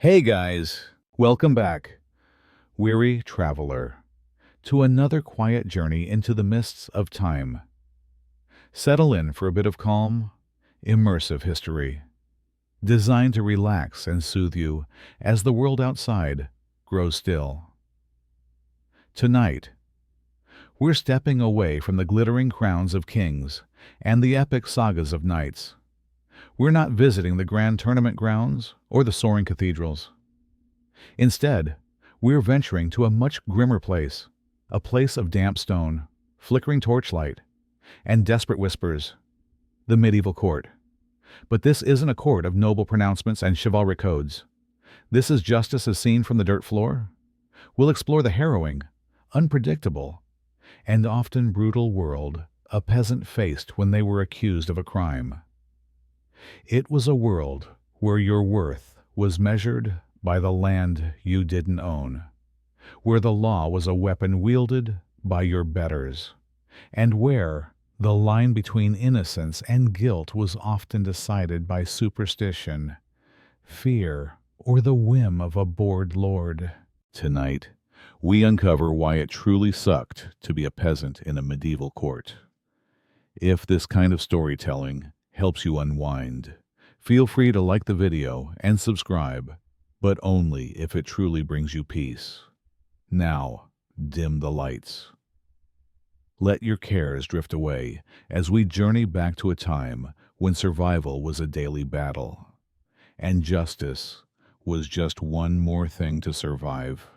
Hey guys, welcome back, weary traveler, to another quiet journey into the mists of time. Settle in for a bit of calm, immersive history, designed to relax and soothe you as the world outside grows still. Tonight, we're stepping away from the glittering crowns of kings and the epic sagas of knights. We're not visiting the grand tournament grounds or the soaring cathedrals. Instead, we're venturing to a much grimmer place, a place of damp stone, flickering torchlight, and desperate whispers, the medieval court. But this isn't a court of noble pronouncements and chivalric codes. This is justice as seen from the dirt floor. We'll explore the harrowing, unpredictable, and often brutal world a peasant faced when they were accused of a crime. It was a world where your worth was measured by the land you didn't own, where the law was a weapon wielded by your betters, and where the line between innocence and guilt was often decided by superstition, fear, or the whim of a bored lord. Tonight, we uncover why it truly sucked to be a peasant in a medieval court. If this kind of storytelling helps you unwind, feel free to like the video and subscribe, but only if it truly brings you peace. Now, dim the lights. Let your cares drift away as we journey back to a time when survival was a daily battle, and justice was just one more thing to survive.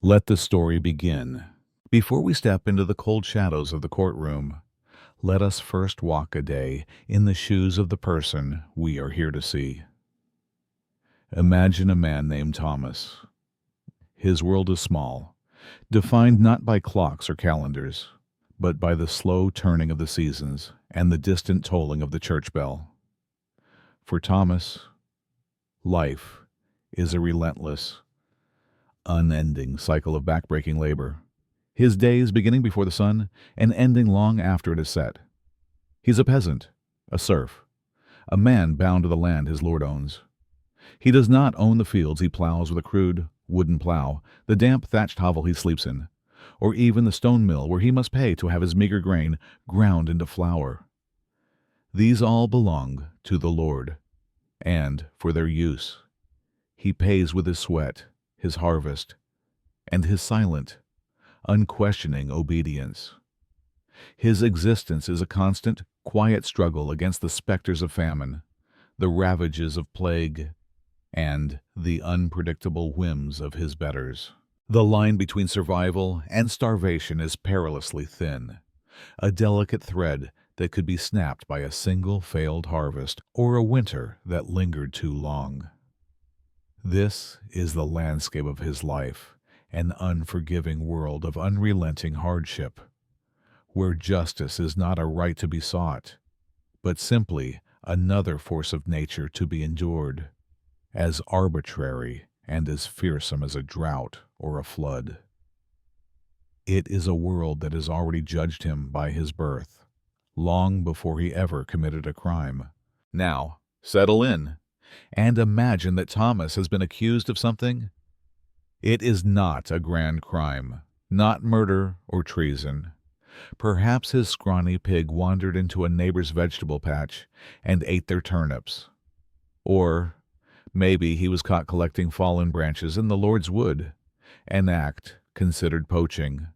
Let the story begin. Before we step into the cold shadows of the courtroom, let us first walk a day in the shoes of the person we are here to see. Imagine a man named Thomas. His world is small, defined not by clocks or calendars, but by the slow turning of the seasons and the distant tolling of the church bell. For Thomas, life is a relentless, unending cycle of backbreaking labor, his days beginning before the sun and ending long after it is set. He's a peasant, a serf, a man bound to the land his lord owns. He does not own the fields he plows with a crude wooden plow, the damp thatched hovel he sleeps in, or even the stone mill where he must pay to have his meager grain ground into flour. These all belong to the Lord, and for their use, he pays with his sweat, his harvest, and his silent, unquestioning obedience. His existence is a constant, quiet struggle against the specters of famine, the ravages of plague, and the unpredictable whims of his betters. The line between survival and starvation is perilously thin, a delicate thread that could be snapped by a single failed harvest or a winter that lingered too long. This is the landscape of his life, an unforgiving world of unrelenting hardship, where justice is not a right to be sought, but simply another force of nature to be endured, as arbitrary and as fearsome as a drought or a flood. It is a world that has already judged him by his birth, long before he ever committed a crime. Now, settle in, and imagine that Thomas has been accused of something. It is not a grand crime, not murder or treason. Perhaps his scrawny pig wandered into a neighbor's vegetable patch and ate their turnips. Or maybe he was caught collecting fallen branches in the Lord's wood, an act considered poaching.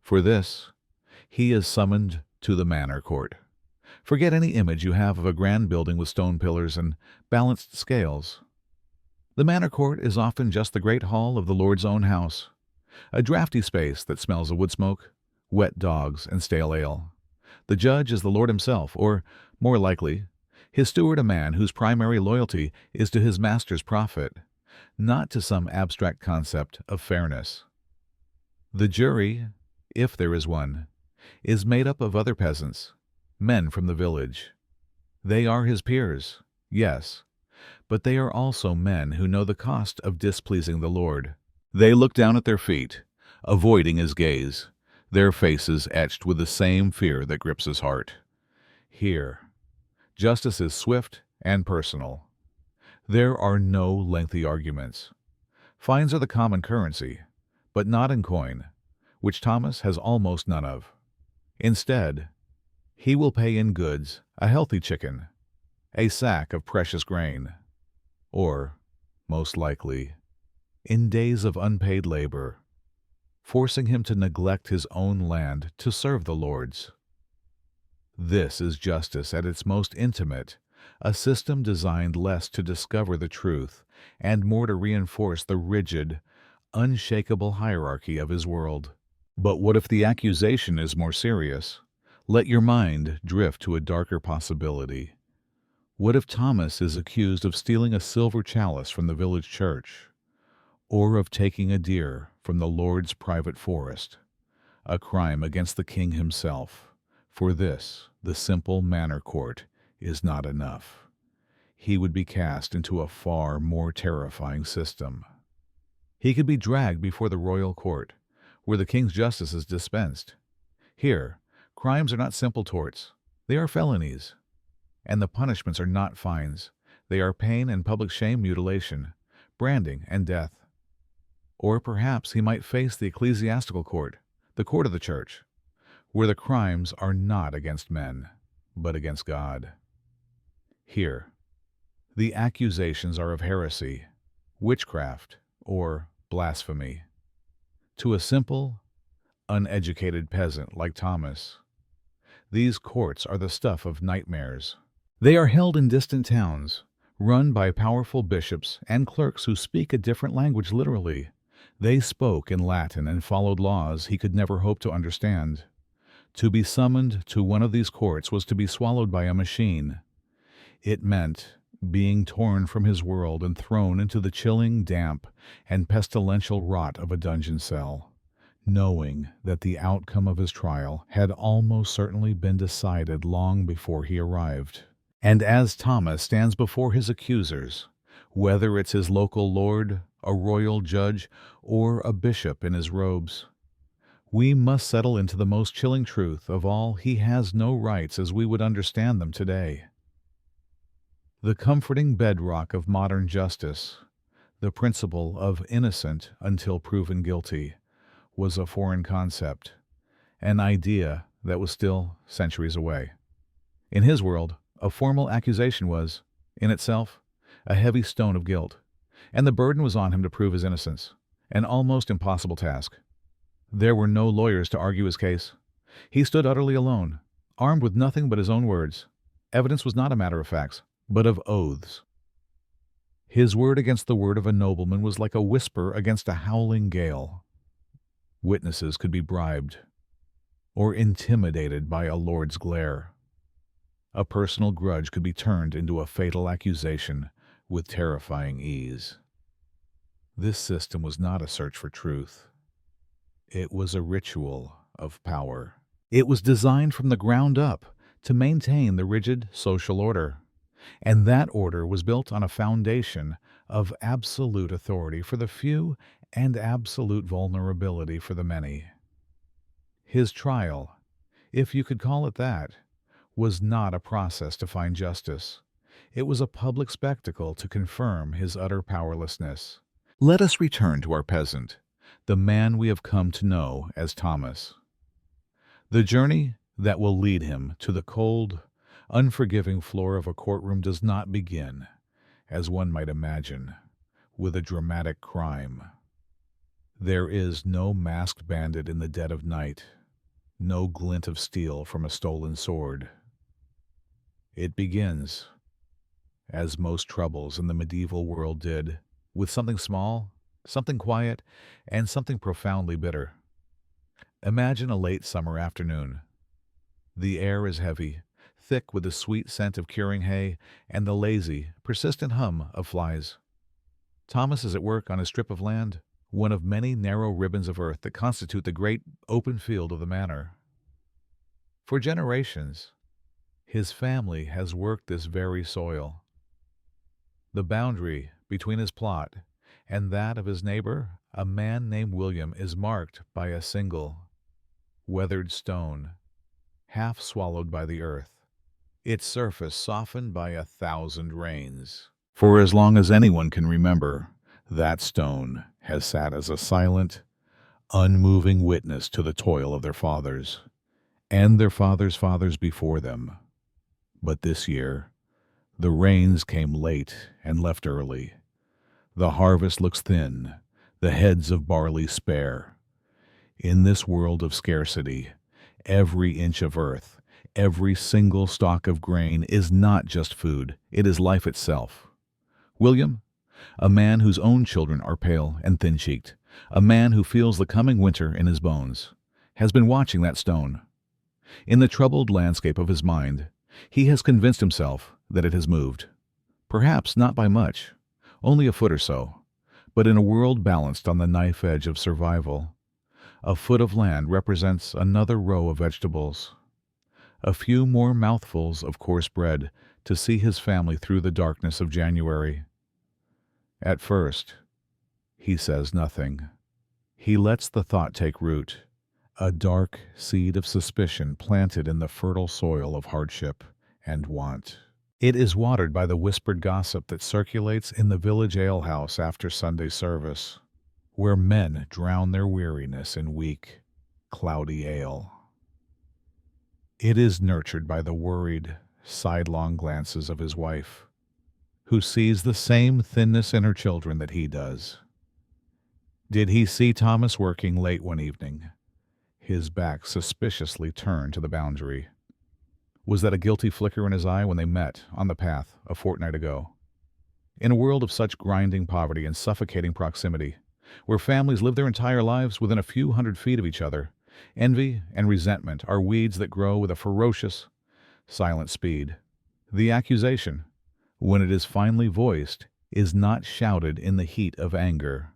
For this, he is summoned to the manor court. Forget any image you have of a grand building with stone pillars and balanced scales. The manor court is often just the great hall of the Lord's own house, a drafty space that smells of wood smoke, wet dogs, and stale ale. The judge is the Lord himself, or, more likely, his steward, a man whose primary loyalty is to his master's profit, not to some abstract concept of fairness. The jury, if there is one, is made up of other peasants, men from the village. They are his peers, yes, but they are also men who know the cost of displeasing the Lord. They look down at their feet, avoiding his gaze, their faces etched with the same fear that grips his heart. Here, justice is swift and personal. There are no lengthy arguments. Fines are the common currency, but not in coin, which Thomas has almost none of. Instead, he will pay in goods a healthy chicken, a sack of precious grain, or, most likely, in days of unpaid labor, forcing him to neglect his own land to serve the Lord's. This is justice at its most intimate, a system designed less to discover the truth and more to reinforce the rigid, unshakable hierarchy of his world. But what if the accusation is more serious? Let your mind drift to a darker possibility. What if Thomas is accused of stealing a silver chalice from the village church, or of taking a deer from the Lord's private forest, a crime against the king himself? For this, the simple manor court is not enough. He would be cast into a far more terrifying system. He could be dragged before the royal court, where the king's justice is dispensed. Here, crimes are not simple torts. They are felonies. And the punishments are not fines. They are pain and public shame, mutilation, branding, and death. Or perhaps he might face the ecclesiastical court, the court of the church, where the crimes are not against men, but against God. Here, the accusations are of heresy, witchcraft, or blasphemy. To a simple, uneducated peasant like Thomas, these courts are the stuff of nightmares. They are held in distant towns, run by powerful bishops and clerks who speak a different language literally. They spoke in Latin and followed laws he could never hope to understand. To be summoned to one of these courts was to be swallowed by a machine. It meant being torn from his world and thrown into the chilling, damp, and pestilential rot of a dungeon cell, knowing that the outcome of his trial had almost certainly been decided long before he arrived. And as Thomas stands before his accusers, whether it's his local lord, a royal judge, or a bishop in his robes, we must settle into the most chilling truth of all: he has no rights as we would understand them today. The comforting bedrock of modern justice, the principle of innocent until proven guilty, was a foreign concept, an idea that was still centuries away. In his world, a formal accusation was, in itself, a heavy stone of guilt, and the burden was on him to prove his innocence, an almost impossible task. There were no lawyers to argue his case. He stood utterly alone, armed with nothing but his own words. Evidence was not a matter of facts, but of oaths. His word against the word of a nobleman was like a whisper against a howling gale. Witnesses could be bribed or intimidated by a lord's glare. A personal grudge could be turned into a fatal accusation with terrifying ease. This system was not a search for truth. It was a ritual of power. It was designed from the ground up to maintain the rigid social order. And that order was built on a foundation of absolute authority for the few and absolute vulnerability for the many. His trial, if you could call it that, was not a process to find justice. It was a public spectacle to confirm his utter powerlessness. Let us return to our peasant, the man we have come to know as Thomas. The journey that will lead him to the cold, unforgiving floor of a courtroom does not begin, as one might imagine, with a dramatic crime. There is no masked bandit in the dead of night, no glint of steel from a stolen sword. It begins, as most troubles in the medieval world did, with something small, something quiet, and something profoundly bitter. Imagine a late summer afternoon. The air is heavy, thick with the sweet scent of curing hay and the lazy, persistent hum of flies. Thomas is at work on a strip of land, one of many narrow ribbons of earth that constitute the great open field of the manor. For generations, his family has worked this very soil. The boundary between his plot and that of his neighbor, a man named William, is marked by a single, weathered stone, half swallowed by the earth, its surface softened by 1,000 rains. For as long as anyone can remember, that stone has sat as a silent, unmoving witness to the toil of their fathers and their fathers' fathers before them. But this year, the rains came late and left early. The harvest looks thin, the heads of barley spare. In this world of scarcity, every inch of earth, every single stalk of grain is not just food, it is life itself. William, a man whose own children are pale and thin-cheeked, a man who feels the coming winter in his bones, has been watching that stone. In the troubled landscape of his mind, he has convinced himself that it has moved. Perhaps not by much, only a foot or so, but in a world balanced on the knife edge of survival, a foot of land represents another row of vegetables, a few more mouthfuls of coarse bread to see his family through the darkness of January. At first, he says nothing. He lets the thought take root, a dark seed of suspicion planted in the fertile soil of hardship and want. It is watered by the whispered gossip that circulates in the village alehouse after Sunday service, where men drown their weariness in weak, cloudy ale. It is nurtured by the worried, sidelong glances of his wife, who sees the same thinness in her children that he does. Did he see Thomas working late one evening, his back suspiciously turned to the boundary? Was that a guilty flicker in his eye when they met on the path a fortnight ago? In a world of such grinding poverty and suffocating proximity, where families live their entire lives within a few hundred feet of each other, envy and resentment are weeds that grow with a ferocious, silent speed. The accusation, when it is finally voiced, is not shouted in the heat of anger.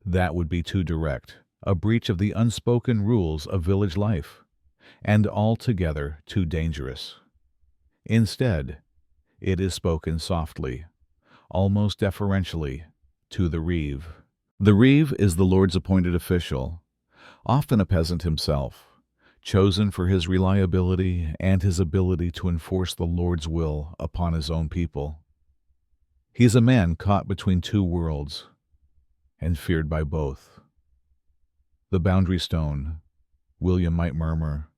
That would be too direct, a breach of the unspoken rules of village life, and altogether too dangerous. Instead, it is spoken softly, almost deferentially, to the reeve. The reeve is the Lord's appointed official, often a peasant himself, chosen for his reliability and his ability to enforce the Lord's will upon his own people. He is a man caught between two worlds, and feared by both. The boundary stone, William might murmur,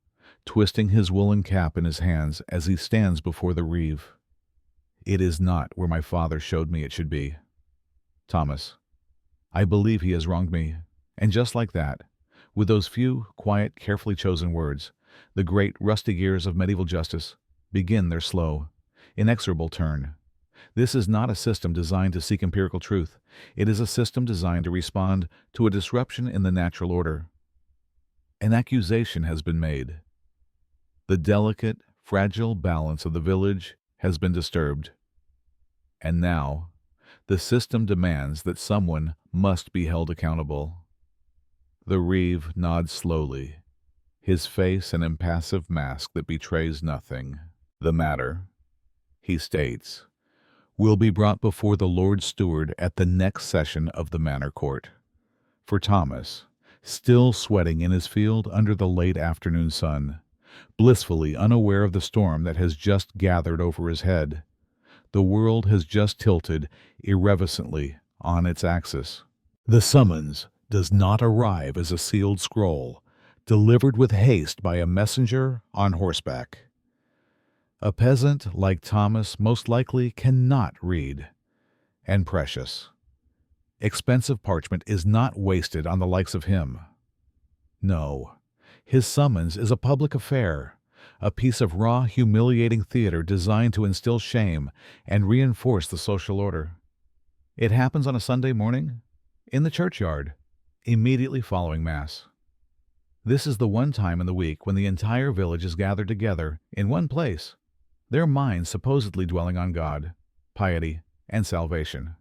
twisting his woolen cap in his hands as he stands before the reeve. It is not where my father showed me it should be. Thomas, I believe he has wronged me, and just like that, with those few, quiet, carefully chosen words, the great rusty gears of medieval justice begin their slow, inexorable turn. This is not a system designed to seek empirical truth. It is a system designed to respond to a disruption in the natural order. An accusation has been made. The delicate, fragile balance of the village has been disturbed. And now, the system demands that someone must be held accountable. The reeve nods slowly, his face an impassive mask that betrays nothing. The matter, he states, will be brought before the Lord Steward at the next session of the Manor Court. For Thomas, still sweating in his field under the late afternoon sun, blissfully unaware of the storm that has just gathered over his head, the world has just tilted irrevocably on its axis. The summons does not arrive as a sealed scroll, delivered with haste by a messenger on horseback. A peasant like Thomas most likely cannot read, and precious, expensive parchment is not wasted on the likes of him. No, his summons is a public affair, a piece of raw, humiliating theater designed to instill shame and reinforce the social order. It happens on a Sunday morning, in the churchyard, immediately following Mass. This is the one time in the week when the entire village is gathered together in one place, their minds supposedly dwelling on God, piety, and salvation.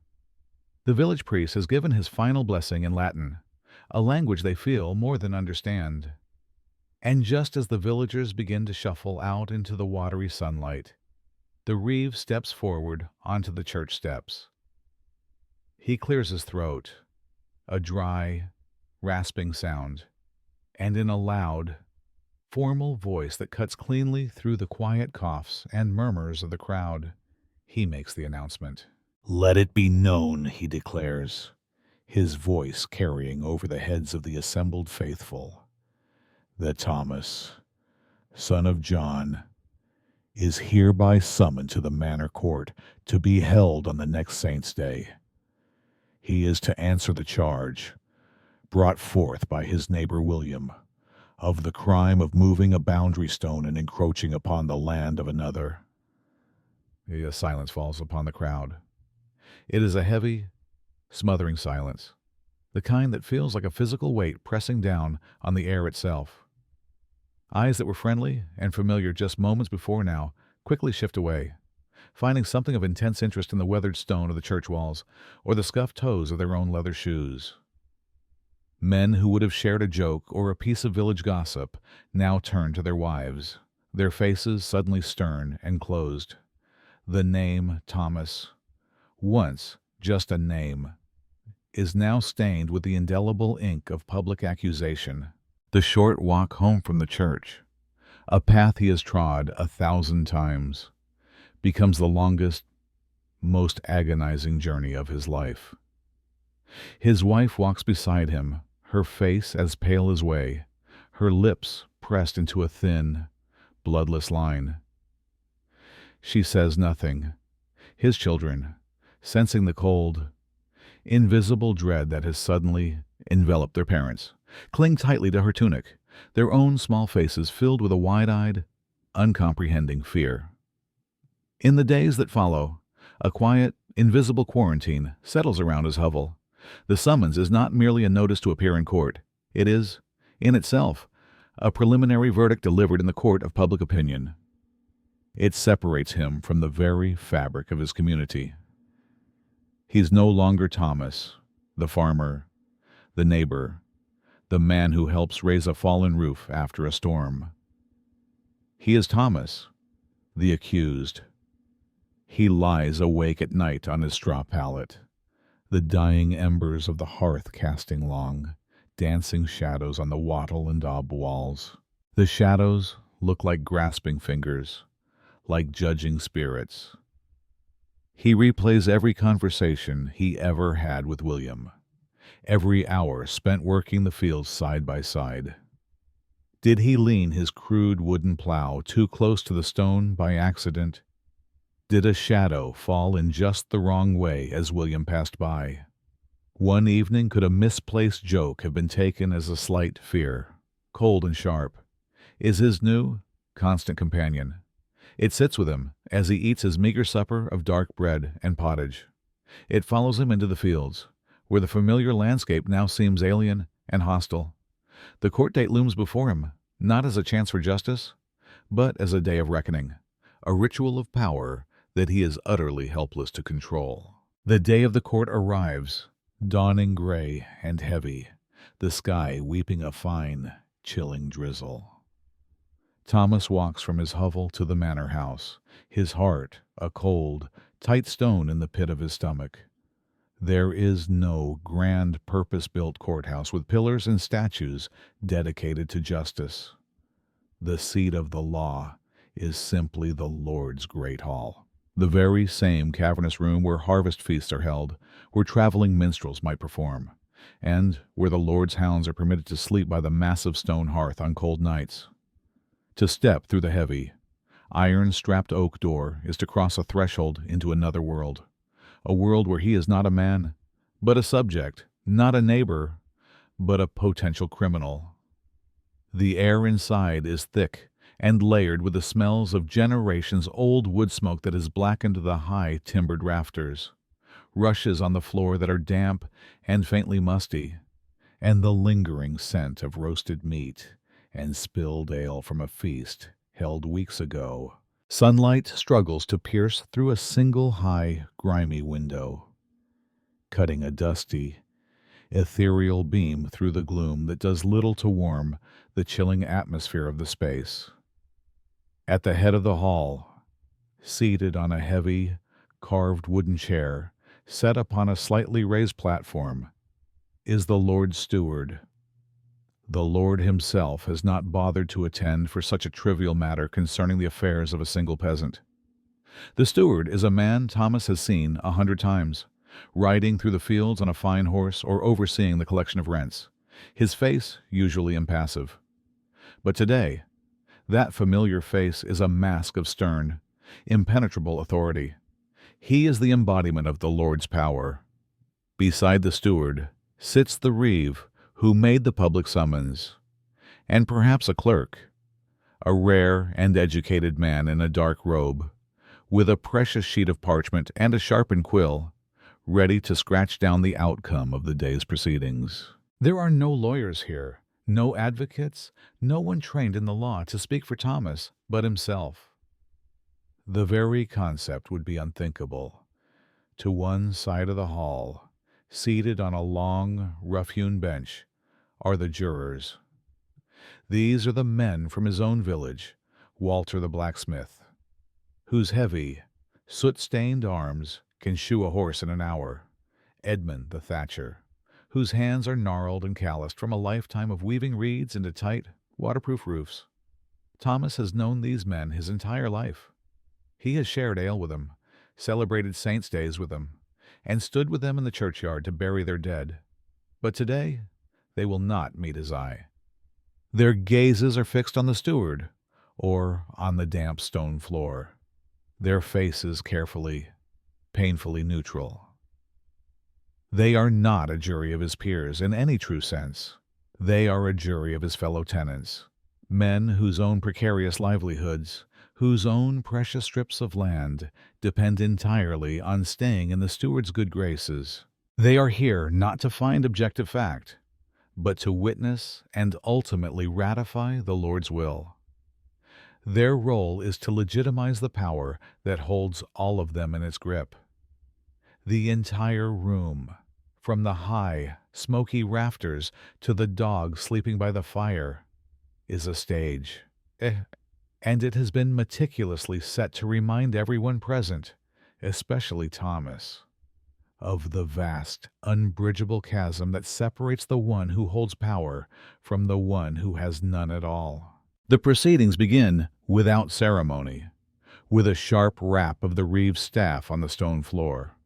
The village priest has given his final blessing in Latin, a language they feel more than understand. And just as the villagers begin to shuffle out into the watery sunlight, the reeve steps forward onto the church steps. He clears his throat, a dry, rasping sound, and in a loud, formal voice that cuts cleanly through the quiet coughs and murmurs of the crowd, he makes the announcement. Let it be known, he declares, his voice carrying over the heads of the assembled faithful, that Thomas, son of John, is hereby summoned to the manor court to be held on the next saint's day. He is to answer the charge, brought forth by his neighbor William, of the crime of moving a boundary stone and encroaching upon the land of another. A silence falls upon the crowd. It is a heavy, smothering silence, the kind that feels like a physical weight pressing down on the air itself. Eyes that were friendly and familiar just moments before now quickly shift away, finding something of intense interest in the weathered stone of the church walls or the scuffed toes of their own leather shoes. Men who would have shared a joke or a piece of village gossip now turn to their wives, their faces suddenly stern and closed. The name Thomas, once just a name, is now stained with the indelible ink of public accusation. The short walk home from the church, a path he has trod 1,000 times, becomes the longest, most agonizing journey of his life. His wife walks beside him, her face as pale as whey, her lips pressed into a thin, bloodless line. She says nothing. His children, sensing the cold, invisible dread that has suddenly enveloped their parents, cling tightly to her tunic, their own small faces filled with a wide-eyed, uncomprehending fear. In the days that follow, a quiet, invisible quarantine settles around his hovel. The summons is not merely a notice to appear in court. It is, in itself, a preliminary verdict delivered in the court of public opinion. It separates him from the very fabric of his community. He's no longer Thomas, the farmer, the neighbor, the man who helps raise a fallen roof after a storm. He is Thomas, the accused. He lies awake at night on his straw pallet, the dying embers of the hearth casting long, dancing shadows on the wattle and daub walls. The shadows look like grasping fingers, like judging spirits. He replays every conversation he ever had with William, every hour spent working the fields side by side. Did he lean his crude wooden plow too close to the stone by accident? Did a shadow fall in just the wrong way as William passed by? One evening could a misplaced joke have been taken as a slight fear, cold and sharp, is his new, constant companion. It sits with him as he eats his meager supper of dark bread and pottage. It follows him into the fields, where the familiar landscape now seems alien and hostile. The court date looms before him, not as a chance for justice, but as a day of reckoning, a ritual of power that he is utterly helpless to control. The day of the court arrives, dawning gray and heavy, the sky weeping a fine, chilling drizzle. Thomas walks from his hovel to the manor house, his heart a cold, tight stone in the pit of his stomach. There is no grand, purpose-built courthouse with pillars and statues dedicated to justice. The seat of the law is simply the Lord's great hall, the very same cavernous room where harvest feasts are held, where traveling minstrels might perform, and where the Lord's hounds are permitted to sleep by the massive stone hearth on cold nights. To step through the heavy, iron-strapped oak door is to cross a threshold into another world, a world where he is not a man, but a subject, not a neighbor, but a potential criminal. The air inside is thick and layered with the smells of generations-old wood smoke that has blackened the high timbered rafters, rushes on the floor that are damp and faintly musty, and the lingering scent of roasted meat and spilled ale from a feast held weeks ago. Sunlight struggles to pierce through a single high, grimy window, cutting a dusty, ethereal beam through the gloom that does little to warm the chilling atmosphere of the space. At the head of the hall, seated on a heavy, carved wooden chair set upon a slightly raised platform, is the Lord's steward. The Lord himself has not bothered to attend for such a trivial matter concerning the affairs of a single peasant. The steward is a man Thomas has seen 100 times, riding through the fields on a fine horse or overseeing the collection of rents, his face usually impassive. But today, that familiar face is a mask of stern, impenetrable authority. He is the embodiment of the Lord's power. Beside the steward sits the reeve who made the public summons, and perhaps a clerk, a rare and educated man in a dark robe, with a precious sheet of parchment and a sharpened quill, ready to scratch down the outcome of the day's proceedings. There are no lawyers here, no advocates, no one trained in the law to speak for Thomas but himself. The very concept would be unthinkable. To one side of the hall, seated on a long, rough-hewn bench, are the jurors. These are the men from his own village, Walter the blacksmith, whose heavy, soot-stained arms can shoe a horse in an hour; Edmund the thatcher, whose hands are gnarled and calloused from a lifetime of weaving reeds into tight, waterproof roofs. Thomas has known these men his entire life. He has shared ale with them, celebrated saints' days with them, and stood with them in the churchyard to bury their dead. But today they will not meet his eye. Their gazes are fixed on the steward, or on the damp stone floor, their faces carefully, painfully neutral. They are not a jury of his peers in any true sense. They are a jury of his fellow tenants, men whose own precarious livelihoods, whose own precious strips of land, depend entirely on staying in the steward's good graces. They are here not to find objective fact, but to witness and ultimately ratify the Lord's will. Their role is to legitimize the power that holds all of them in its grip. The entire room, from the high, smoky rafters to the dog sleeping by the fire, is a stage. And it has been meticulously set to remind everyone present, especially Thomas, of the vast, unbridgeable chasm that separates the one who holds power from the one who has none at all. The proceedings begin without ceremony, with a sharp rap of the reeve's staff on the stone floor.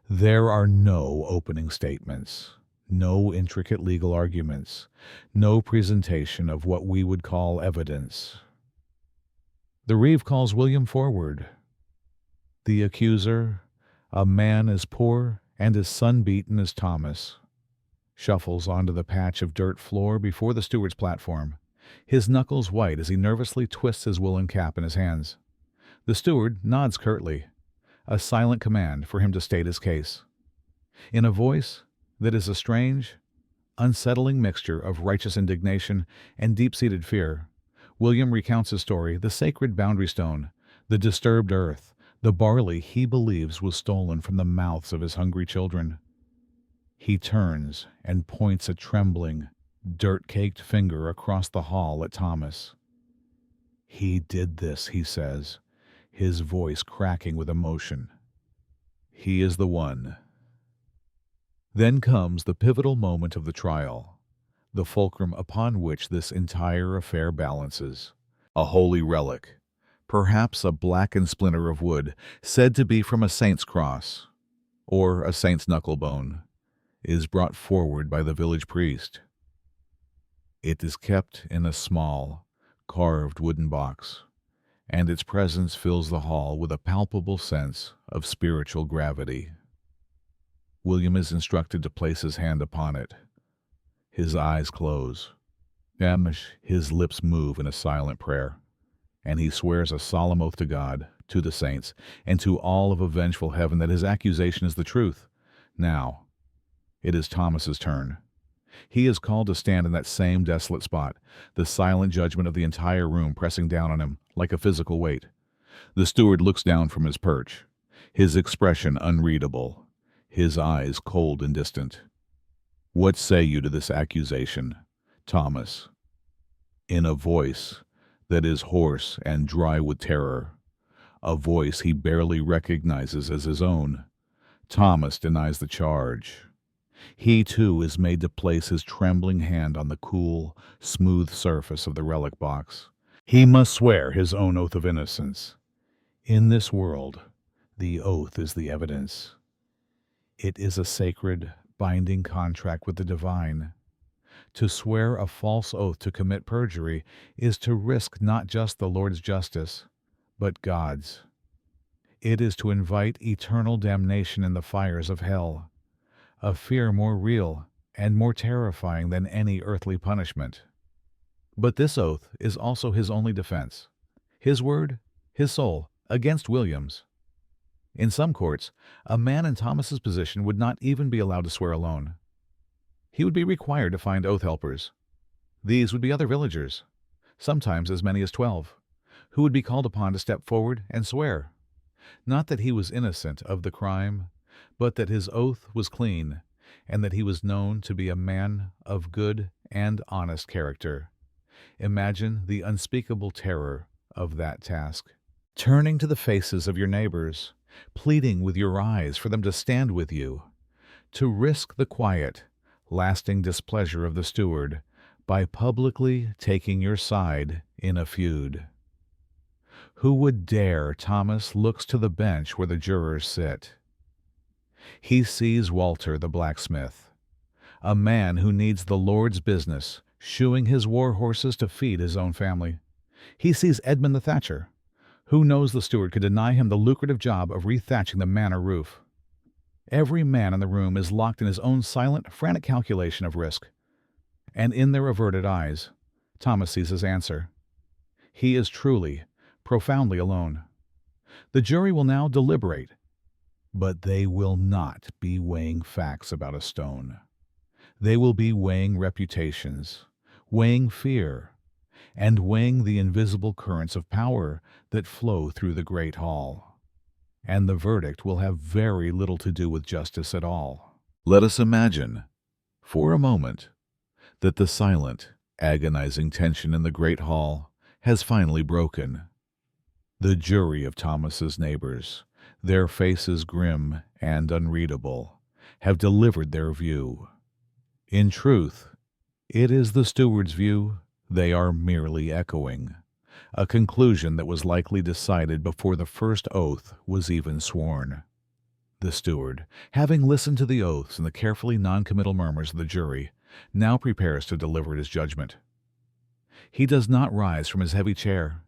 There are no opening statements, no intricate legal arguments, no presentation of what we would call evidence. The reeve calls William forward. The accuser, a man as poor and as sun-beaten as Thomas, shuffles onto the patch of dirt floor before the steward's platform, his knuckles white as he nervously twists his woolen cap in his hands. The steward nods curtly, a silent command for him to state his case. In a voice that is a strange, unsettling mixture of righteous indignation and deep-seated fear, William recounts his story, the sacred boundary stone, the disturbed earth, the barley he believes was stolen from the mouths of his hungry children. He turns and points a trembling, dirt-caked finger across the hall at Thomas. He did this, he says, his voice cracking with emotion. He is the one. Then comes the pivotal moment of the trial, the fulcrum upon which this entire affair balances. A holy relic, perhaps a blackened splinter of wood, said to be from a saint's cross, or a saint's knucklebone, is brought forward by the village priest. It is kept in a small, carved wooden box, and its presence fills the hall with a palpable sense of spiritual gravity. William is instructed to place his hand upon it. His eyes close. His lips move in a silent prayer, and he swears a solemn oath to God, to the saints, and to all of a vengeful heaven that his accusation is the truth. Now, it is Thomas's turn. He is called to stand in that same desolate spot, the silent judgment of the entire room pressing down on him like a physical weight. The steward looks down from his perch, his expression unreadable, his eyes cold and distant. What say you to this accusation, Thomas? In a voice that is hoarse and dry with terror, a voice he barely recognizes as his own, Thomas denies the charge. He, too, is made to place his trembling hand on the cool, smooth surface of the relic box. He must swear his own oath of innocence. In this world, the oath is the evidence. It is a sacred, binding contract with the divine. To swear a false oath to commit perjury is to risk not just the Lord's justice, but God's. It is to invite eternal damnation in the fires of hell, a fear more real and more terrifying than any earthly punishment. But this oath is also his only defense. His word, his soul, against William's. In some courts, a man in Thomas's position would not even be allowed to swear alone. He would be required to find oath helpers. These would be other villagers, sometimes as many as 12, who would be called upon to step forward and swear. Not that he was innocent of the crime, but that his oath was clean, and that he was known to be a man of good and honest character. Imagine the unspeakable terror of that task. Turning to the faces of your neighbors, pleading with your eyes for them to stand with you, to risk the quiet, lasting displeasure of the steward by publicly taking your side in a feud. Who would dare? Thomas looks to the bench where the jurors sit. He sees Walter the blacksmith, a man who needs the Lord's business, shoeing his war horses to feed his own family. He sees Edmund the thatcher, who knows the steward could deny him the lucrative job of rethatching the manor roof. Every man in the room is locked in his own silent, frantic calculation of risk. And in their averted eyes, Thomas sees his answer. He is truly, profoundly alone. The jury will now deliberate, but they will not be weighing facts about a stone. They will be weighing reputations, weighing fear, and weighing the invisible currents of power that flow through the great hall. And the verdict will have very little to do with justice at all. Let us imagine, for a moment, that the silent, agonizing tension in the great hall has finally broken. The jury of Thomas's neighbors, their faces grim and unreadable, have delivered their view. In truth, it is the steward's view they are merely echoing, a conclusion that was likely decided before the first oath was even sworn. The steward, having listened to the oaths and the carefully non-committal murmurs of the jury, now prepares to deliver his judgment. He does not rise from his heavy chair.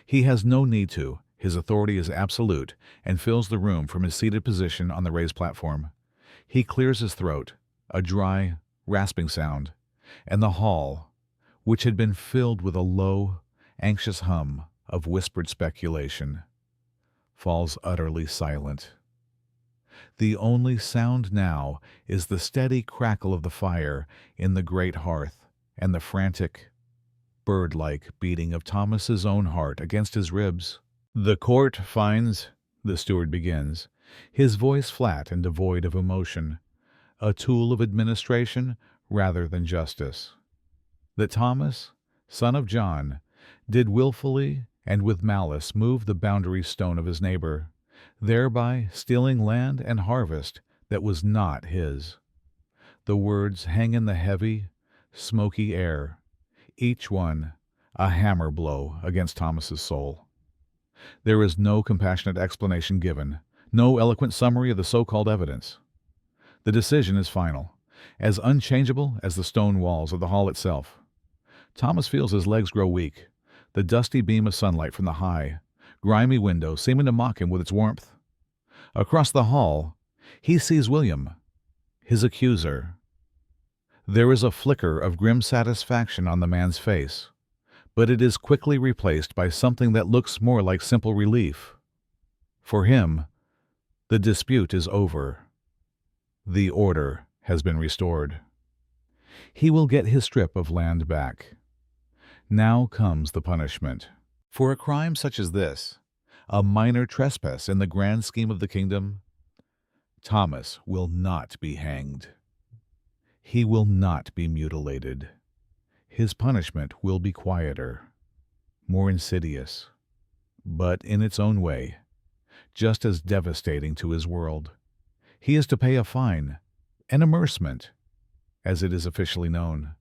He has no need to. His authority is absolute and fills the room from his seated position on the raised platform. He clears his throat, a dry, rasping sound, and the hall, which had been filled with a low, anxious hum of whispered speculation, falls utterly silent. The only sound now is the steady crackle of the fire in the great hearth and the frantic, bird-like beating of Thomas's own heart against his ribs. The court finds, the steward begins, his voice flat and devoid of emotion, a tool of administration rather than justice, that Thomas, son of John, did willfully and with malice move the boundary stone of his neighbor, thereby stealing land and harvest that was not his. The words hang in the heavy, smoky air, each one a hammer blow against Thomas's soul. There is no compassionate explanation given, no eloquent summary of the so-called evidence. The decision is final, as unchangeable as the stone walls of the hall itself. Thomas feels his legs grow weak, the dusty beam of sunlight from the high, grimy window seeming to mock him with its warmth. Across the hall, he sees William, his accuser. There is a flicker of grim satisfaction on the man's face, but it is quickly replaced by something that looks more like simple relief. For him, the dispute is over. The order has been restored. He will get his strip of land back. Now comes the punishment. For a crime such as this, a minor trespass in the grand scheme of the kingdom, Thomas will not be hanged. He will not be mutilated. His punishment will be quieter, more insidious, but in its own way, just as devastating to his world. He is to pay a fine, an amercement, as it is officially known.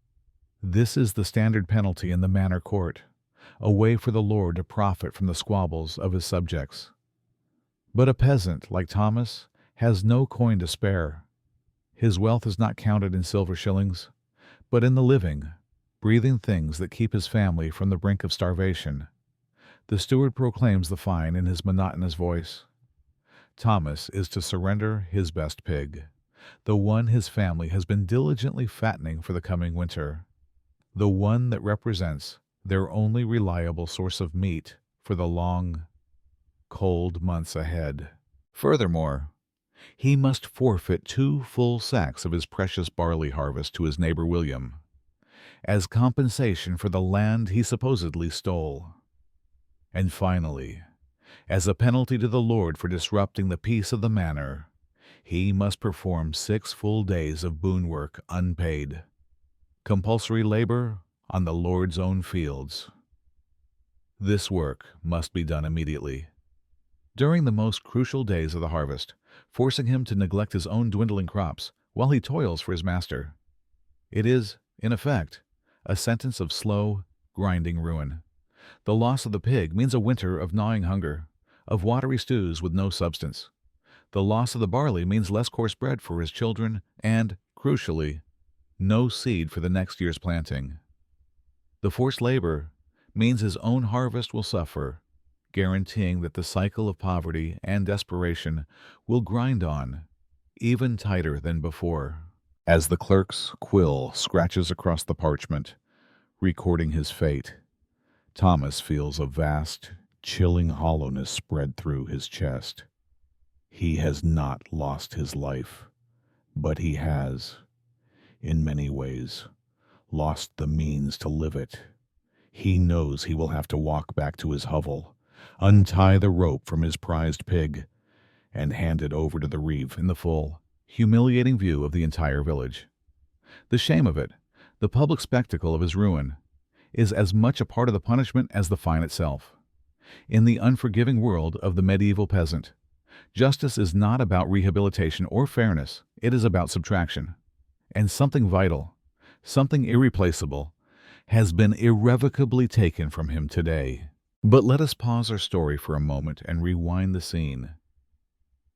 This is the standard penalty in the manor court, a way for the Lord to profit from the squabbles of his subjects. But a peasant like Thomas has no coin to spare. His wealth is not counted in silver shillings, but in the living, breathing things that keep his family from the brink of starvation. The steward proclaims the fine in his monotonous voice. Thomas is to surrender his best pig, the one his family has been diligently fattening for the coming winter, the one that represents their only reliable source of meat for the long, cold months ahead. Furthermore, he must forfeit 2 full sacks of his precious barley harvest to his neighbor William, as compensation for the land he supposedly stole. And finally, as a penalty to the Lord for disrupting the peace of the manor, he must perform 6 full days of boon work unpaid, compulsory labor on the Lord's own fields. This work must be done immediately, during the most crucial days of the harvest, forcing him to neglect his own dwindling crops while he toils for his master. It is, in effect, a sentence of slow, grinding ruin. The loss of the pig means a winter of gnawing hunger, of watery stews with no substance. The loss of the barley means less coarse bread for his children and, crucially, no seed for the next year's planting. The forced labor means his own harvest will suffer, guaranteeing that the cycle of poverty and desperation will grind on, even tighter than before. As the clerk's quill scratches across the parchment, recording his fate, Thomas feels a vast, chilling hollowness spread through his chest. He has not lost his life, but he has, in many ways, lost the means to live it. He knows he will have to walk back to his hovel, untie the rope from his prized pig, and hand it over to the reeve in the full, humiliating view of the entire village. The shame of it, the public spectacle of his ruin, is as much a part of the punishment as the fine itself. In the unforgiving world of the medieval peasant, justice is not about rehabilitation or fairness, it is about subtraction. And something vital, something irreplaceable, has been irrevocably taken from him today. But let us pause our story for a moment and rewind the scene.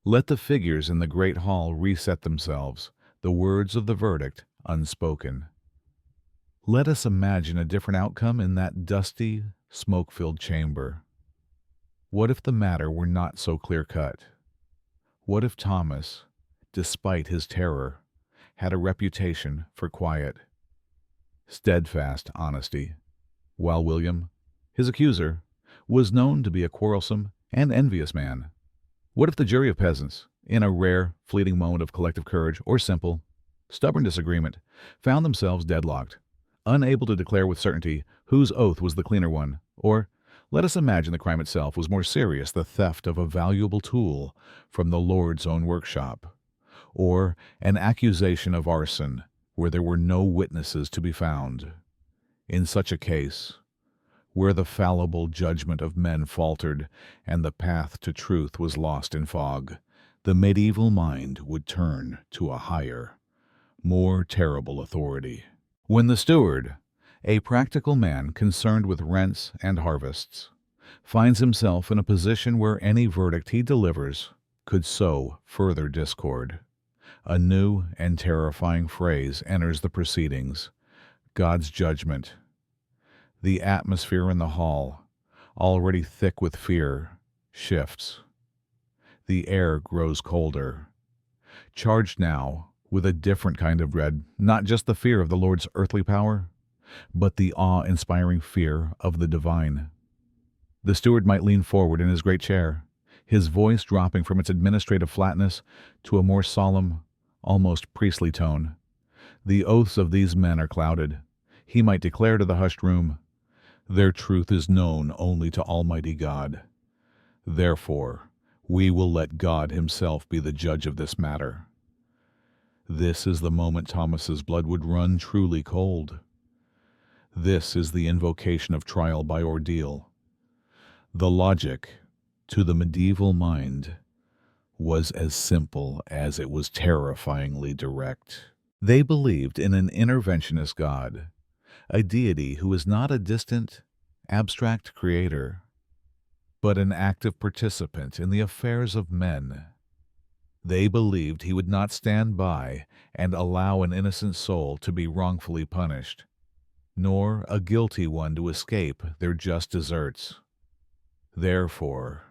Let the figures in the great hall reset themselves, the words of the verdict unspoken. Let us imagine a different outcome in that dusty, smoke-filled chamber. What if the matter were not so clear-cut? What if Thomas, despite his terror, had a reputation for quiet, steadfast honesty, while William, his accuser, was known to be a quarrelsome and envious man? What if the jury of peasants, in a rare, fleeting moment of collective courage or simple, stubborn disagreement, found themselves deadlocked, unable to declare with certainty whose oath was the cleaner one? Or, let us imagine the crime itself was more serious, the theft of a valuable tool from the Lord's own workshop, or an accusation of arson where there were no witnesses to be found. In such a case, where the fallible judgment of men faltered and the path to truth was lost in fog, the medieval mind would turn to a higher, more terrible authority. When the steward, a practical man concerned with rents and harvests, finds himself in a position where any verdict he delivers could sow further discord, a new and terrifying phrase enters the proceedings: God's judgment. The atmosphere in the hall, already thick with fear, shifts. The air grows colder, charged now with a different kind of dread, not just the fear of the Lord's earthly power, but the awe-inspiring fear of the divine. The steward might lean forward in his great chair, his voice dropping from its administrative flatness to a more solemn, almost priestly tone. The oaths of these men are clouded. He might declare to the hushed room, "Their truth is known only to Almighty God. Therefore, we will let God himself be the judge of this matter." This is the moment Thomas's blood would run truly cold. This is the invocation of trial by ordeal. The logic, to the medieval mind, was as simple as it was terrifyingly direct. They believed in an interventionist God, a deity who is not a distant, abstract creator, but an active participant in the affairs of men. They believed he would not stand by and allow an innocent soul to be wrongfully punished, nor a guilty one to escape their just deserts. Therefore,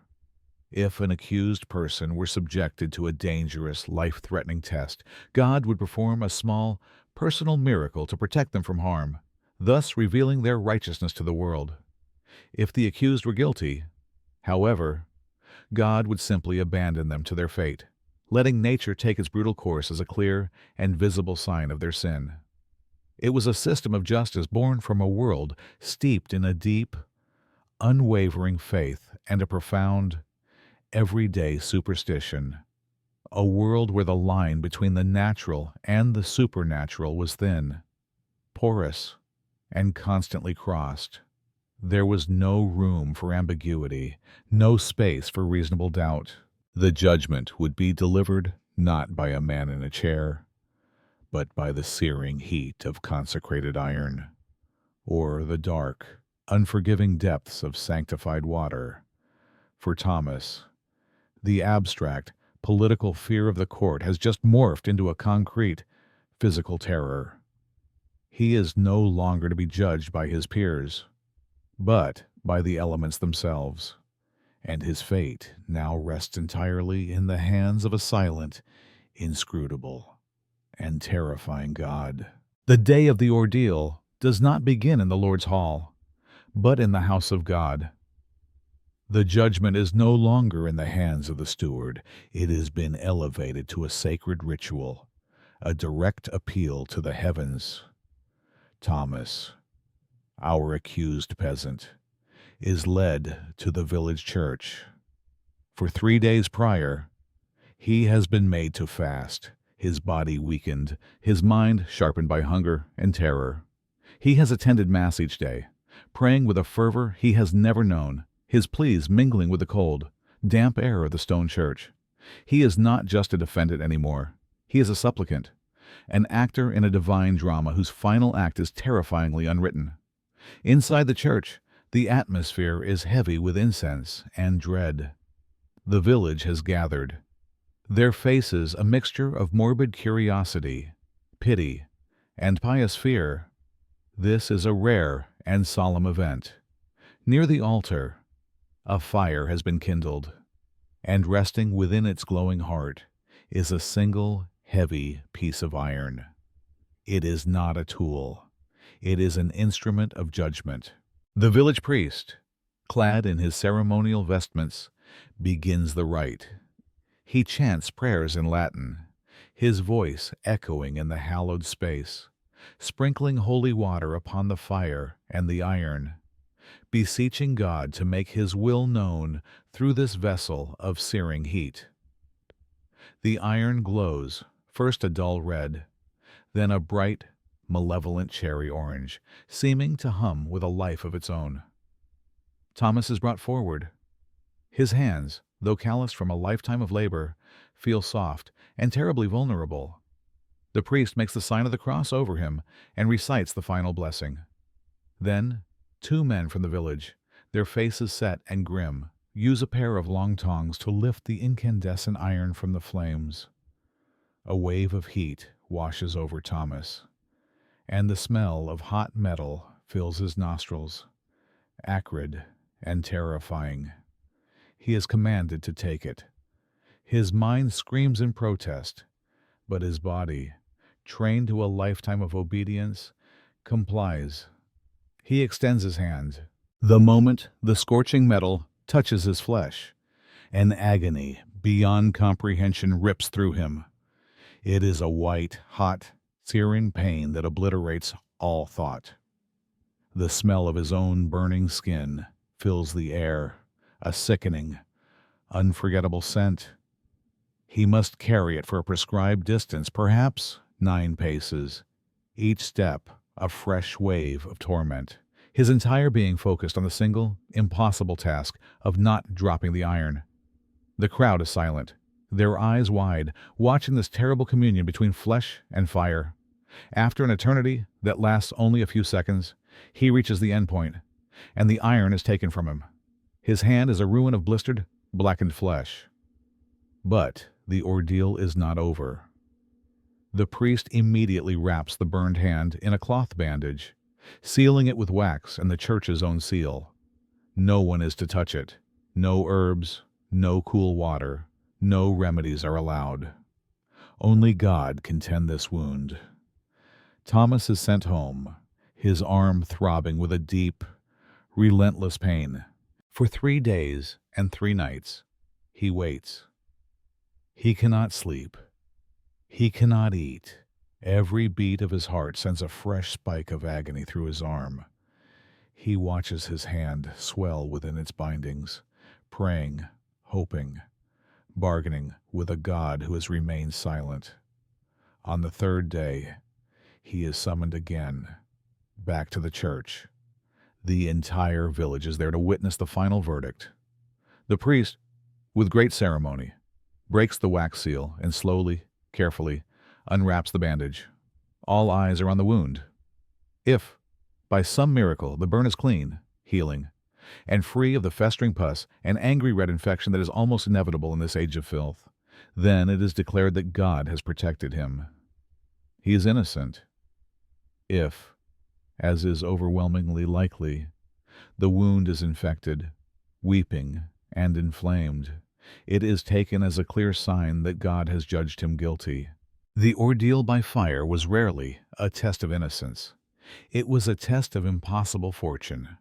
if an accused person were subjected to a dangerous, life-threatening test, God would perform a small, personal miracle to protect them from harm, thus revealing their righteousness to the world. If the accused were guilty, however, God would simply abandon them to their fate, letting nature take its brutal course as a clear and visible sign of their sin. It was a system of justice born from a world steeped in a deep, unwavering faith and a profound, everyday superstition, a world where the line between the natural and the supernatural was thin, porous, and constantly crossed. There was no room for ambiguity, no space for reasonable doubt. The judgment would be delivered not by a man in a chair, but by the searing heat of consecrated iron, or the dark, unforgiving depths of sanctified water. For Thomas, the abstract, political fear of the court has just morphed into a concrete, physical terror. He is no longer to be judged by his peers, but by the elements themselves, and his fate now rests entirely in the hands of a silent, inscrutable, and terrifying God. The day of the ordeal does not begin in the Lord's hall, but in the house of God. The judgment is no longer in the hands of the steward. It has been elevated to a sacred ritual, a direct appeal to the heavens. Thomas, our accused peasant, is led to the village church. For 3 days prior, he has been made to fast, his body weakened, his mind sharpened by hunger and terror. He has attended Mass each day, praying with a fervor he has never known, his pleas mingling with the cold, damp air of the stone church. He is not just a defendant anymore. He is a supplicant, an actor in a divine drama whose final act is terrifyingly unwritten. Inside the church, the atmosphere is heavy with incense and dread. The village has gathered, their faces a mixture of morbid curiosity, pity, and pious fear. This is a rare and solemn event. Near the altar, a fire has been kindled, and resting within its glowing heart is a single, heavy piece of iron. It is not a tool. It is an instrument of judgment. The village priest, clad in his ceremonial vestments, begins the rite. He chants prayers in Latin, his voice echoing in the hallowed space, sprinkling holy water upon the fire and the iron, beseeching God to make his will known through this vessel of searing heat. The iron glows, first a dull red, then a bright, malevolent cherry orange, seeming to hum with a life of its own. Thomas is brought forward. His hands, though calloused from a lifetime of labor, feel soft and terribly vulnerable. The priest makes the sign of the cross over him and recites the final blessing. Then, 2 men from the village, their faces set and grim, use a pair of long tongs to lift the incandescent iron from the flames. A wave of heat washes over Thomas, and the smell of hot metal fills his nostrils, acrid and terrifying. He is commanded to take it. His mind screams in protest, but his body, trained to a lifetime of obedience, complies. He extends his hand. The moment the scorching metal touches his flesh, an agony beyond comprehension rips through him. It is a white, hot, searing pain that obliterates all thought. The smell of his own burning skin fills the air, a sickening, unforgettable scent. He must carry it for a prescribed distance, perhaps 9 paces, each step a fresh wave of torment, his entire being focused on the single, impossible task of not dropping the iron. The crowd is silent, their eyes wide, watching this terrible communion between flesh and fire. After an eternity that lasts only a few seconds, he reaches the end point, and the iron is taken from him. His hand is a ruin of blistered, blackened flesh. But the ordeal is not over. The priest immediately wraps the burned hand in a cloth bandage, sealing it with wax and the church's own seal. No one is to touch it. No herbs, no cool water, no remedies are allowed. Only God can tend this wound. Thomas is sent home, his arm throbbing with a deep, relentless pain. For 3 days and 3 nights, he waits. He cannot sleep. He cannot eat. Every beat of his heart sends a fresh spike of agony through his arm. He watches his hand swell within its bindings, praying, hoping, bargaining with a God who has remained silent. On the 3rd day, he is summoned again, back to the church. The entire village is there to witness the final verdict. The priest, with great ceremony, breaks the wax seal and slowly, carefully, unwraps the bandage. All eyes are on the wound. If, by some miracle, the burn is clean, healing, and free of the festering pus and angry red infection that is almost inevitable in this age of filth, then it is declared that God has protected him. He is innocent. If, as is overwhelmingly likely, the wound is infected, weeping, and inflamed, it is taken as a clear sign that God has judged him guilty. The ordeal by fire was rarely a test of innocence. It was a test of impossible fortune,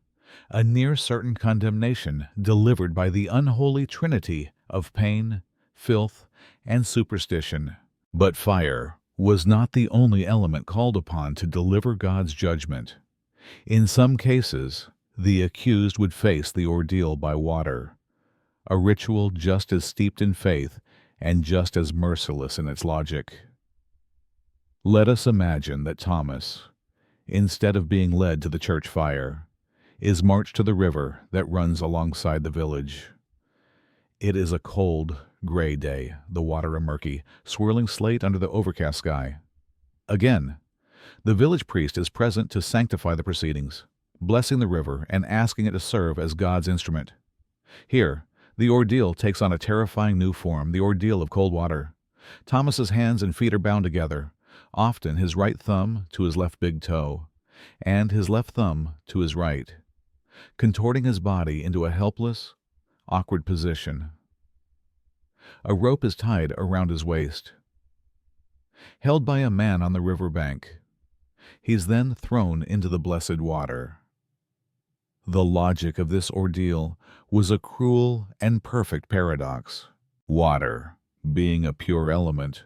a near-certain condemnation delivered by the unholy trinity of pain, filth, and superstition. But fire was not the only element called upon to deliver God's judgment. In some cases, the accused would face the ordeal by water, a ritual just as steeped in faith and just as merciless in its logic. Let us imagine that Thomas, instead of being led to the church fire, is marched to the river that runs alongside the village. It is a cold, gray day, the water a murky, swirling slate under the overcast sky. Again, the village priest is present to sanctify the proceedings, blessing the river and asking it to serve as God's instrument. Here, the ordeal takes on a terrifying new form, the ordeal of cold water. Thomas's hands and feet are bound together, often his right thumb to his left big toe, and his left thumb to his right, contorting his body into a helpless, awkward position. A rope is tied around his waist. Held by a man on the river bank, he's then thrown into the blessed water. The logic of this ordeal was a cruel and perfect paradox. Water, being a pure element,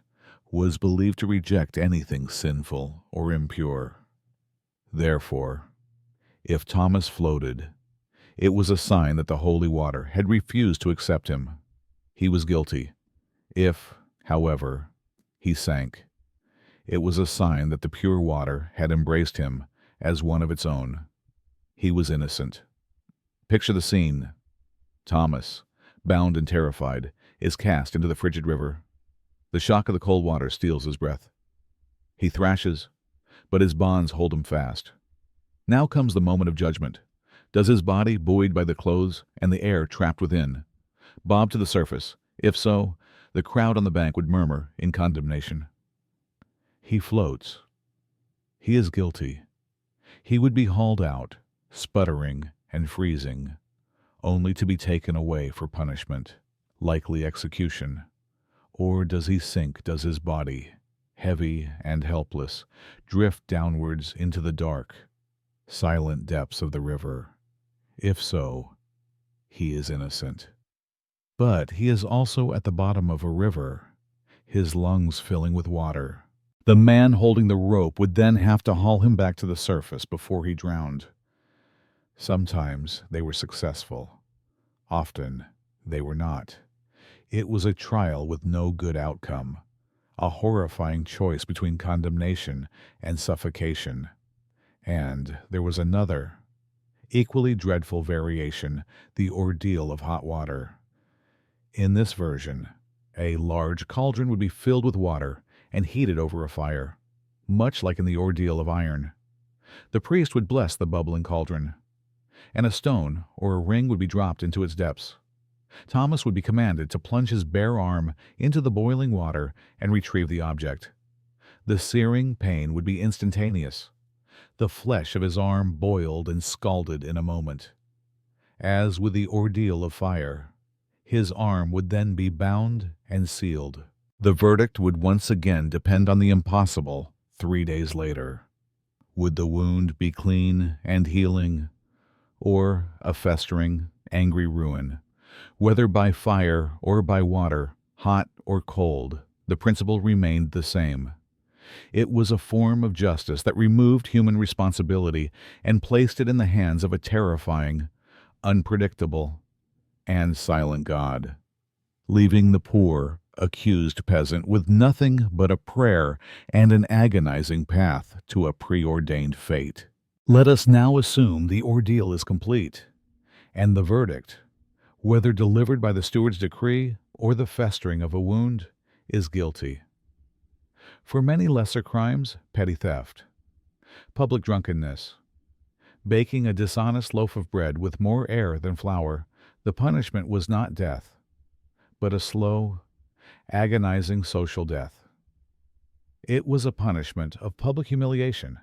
was believed to reject anything sinful or impure. Therefore, if Thomas floated, it was a sign that the holy water had refused to accept him. He was guilty. If, however, he sank, it was a sign that the pure water had embraced him as one of its own. He was innocent. Picture the scene. Thomas, bound and terrified, is cast into the frigid river. The shock of the cold water steals his breath. He thrashes, but his bonds hold him fast. Now comes the moment of judgment. Does his body, buoyed by the clothes and the air trapped within, bob to the surface? If so, the crowd on the bank would murmur in condemnation. He floats. He is guilty. He would be hauled out, sputtering and freezing, only to be taken away for punishment, likely execution. Or does he sink, does his body, heavy and helpless, drift downwards into the dark, silent depths of the river? If so, he is innocent. But he is also at the bottom of a river, his lungs filling with water. The man holding the rope would then have to haul him back to the surface before he drowned. Sometimes they were successful. Often they were not. It was a trial with no good outcome, a horrifying choice between condemnation and suffocation. And there was another, equally dreadful variation, the ordeal of hot water. In this version, a large cauldron would be filled with water and heated over a fire, much like in the ordeal of iron. The priest would bless the bubbling cauldron. and a stone or a ring would be dropped into its depths. Thomas would be commanded to plunge his bare arm into the boiling water and retrieve the object. The searing pain would be instantaneous. The flesh of his arm boiled and scalded in a moment. As with the ordeal of fire, his arm would then be bound and sealed. The verdict would once again depend on the impossible 3 days later. Would the wound be clean and healing, or a festering, angry ruin? Whether by fire or by water, hot or cold, the principle remained the same. It was a form of justice that removed human responsibility and placed it in the hands of a terrifying, unpredictable, and silent God, leaving the poor, accused peasant with nothing but a prayer and an agonizing path to a preordained fate. Let us now assume the ordeal is complete, and the verdict, whether delivered by the steward's decree or the festering of a wound, is guilty. For many lesser crimes, petty theft, public drunkenness, baking a dishonest loaf of bread with more air than flour, the punishment was not death, but a slow, agonizing social death. It was a punishment of public humiliation,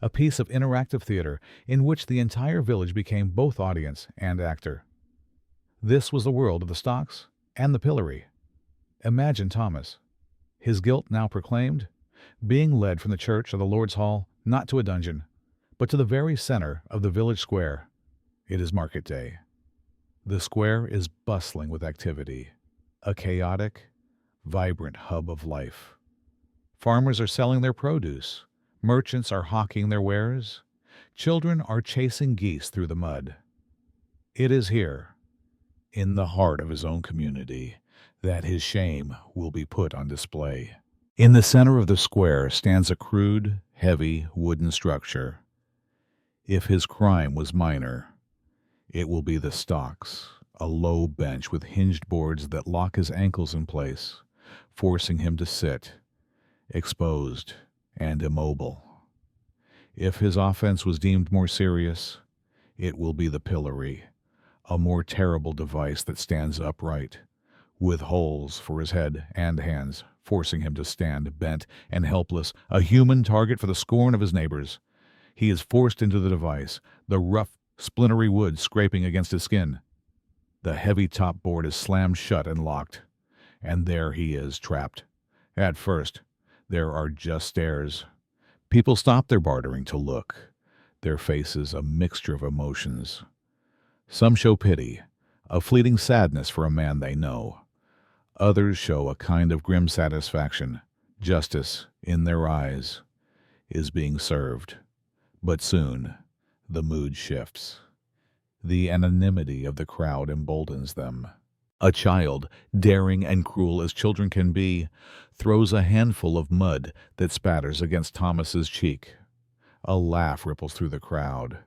a piece of interactive theater in which the entire village became both audience and actor. This was the world of the stocks and the pillory. Imagine Thomas, his guilt now proclaimed, being led from the church of the Lord's Hall not to a dungeon, but to the very center of the village square. It is market day. The square is bustling with activity, a chaotic, vibrant hub of life. Farmers are selling their produce, merchants are hawking their wares, children are chasing geese through the mud. It is here, in the heart of his own community, that his shame will be put on display. In the center of the square stands a crude, heavy wooden structure. If his crime was minor, it will be the stocks, a low bench with hinged boards that lock his ankles in place, forcing him to sit, exposed and immobile. If his offense was deemed more serious, it will be the pillory, a more terrible device that stands upright, with holes for his head and hands, forcing him to stand bent and helpless, a human target for the scorn of his neighbors. He is forced into the device, the rough, splintery wood scraping against his skin. The heavy top board is slammed shut and locked, and there he is, trapped. At first, there are just stares. People stop their bartering to look, their faces a mixture of emotions. Some show pity, a fleeting sadness for a man they know. Others show a kind of grim satisfaction. Justice, in their eyes, is being served. But soon, the mood shifts. The anonymity of the crowd emboldens them. A child, daring and cruel as children can be, throws a handful of mud that spatters against Thomas's cheek. A laugh ripples through the crowd.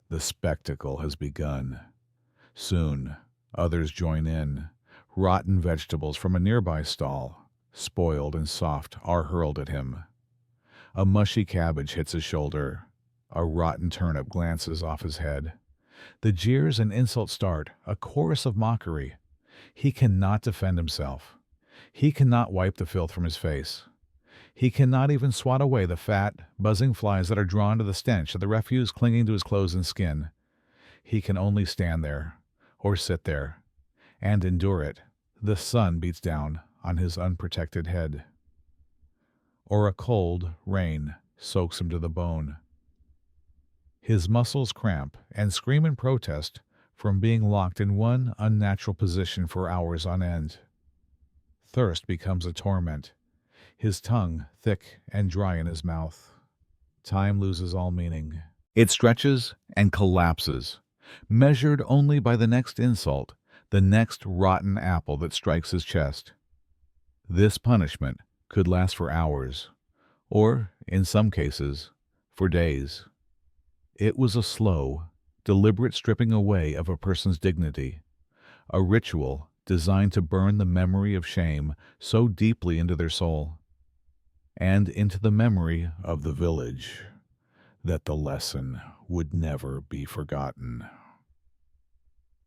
The spectacle has begun. Soon, others join in. Rotten vegetables from a nearby stall, spoiled and soft, are hurled at him. A mushy cabbage hits his shoulder. A rotten turnip glances off his head. The jeers and insults start, a chorus of mockery. He cannot defend himself. He cannot wipe the filth from his face. He cannot even swat away the fat, buzzing flies that are drawn to the stench of the refuse clinging to his clothes and skin. He can only stand there, or sit there, and endure it. The sun beats down on his unprotected head. Or a cold rain soaks him to the bone. His muscles cramp and scream in protest from being locked in one unnatural position for hours on end. Thirst becomes a torment, his tongue thick and dry in his mouth. Time loses all meaning. It stretches and collapses, measured only by the next insult, the next rotten apple that strikes his chest. This punishment could last for hours, or, in some cases, for days. It was a slow, deliberate stripping away of a person's dignity, a ritual designed to burn the memory of shame so deeply into their soul, and into the memory of the village, that the lesson would never be forgotten.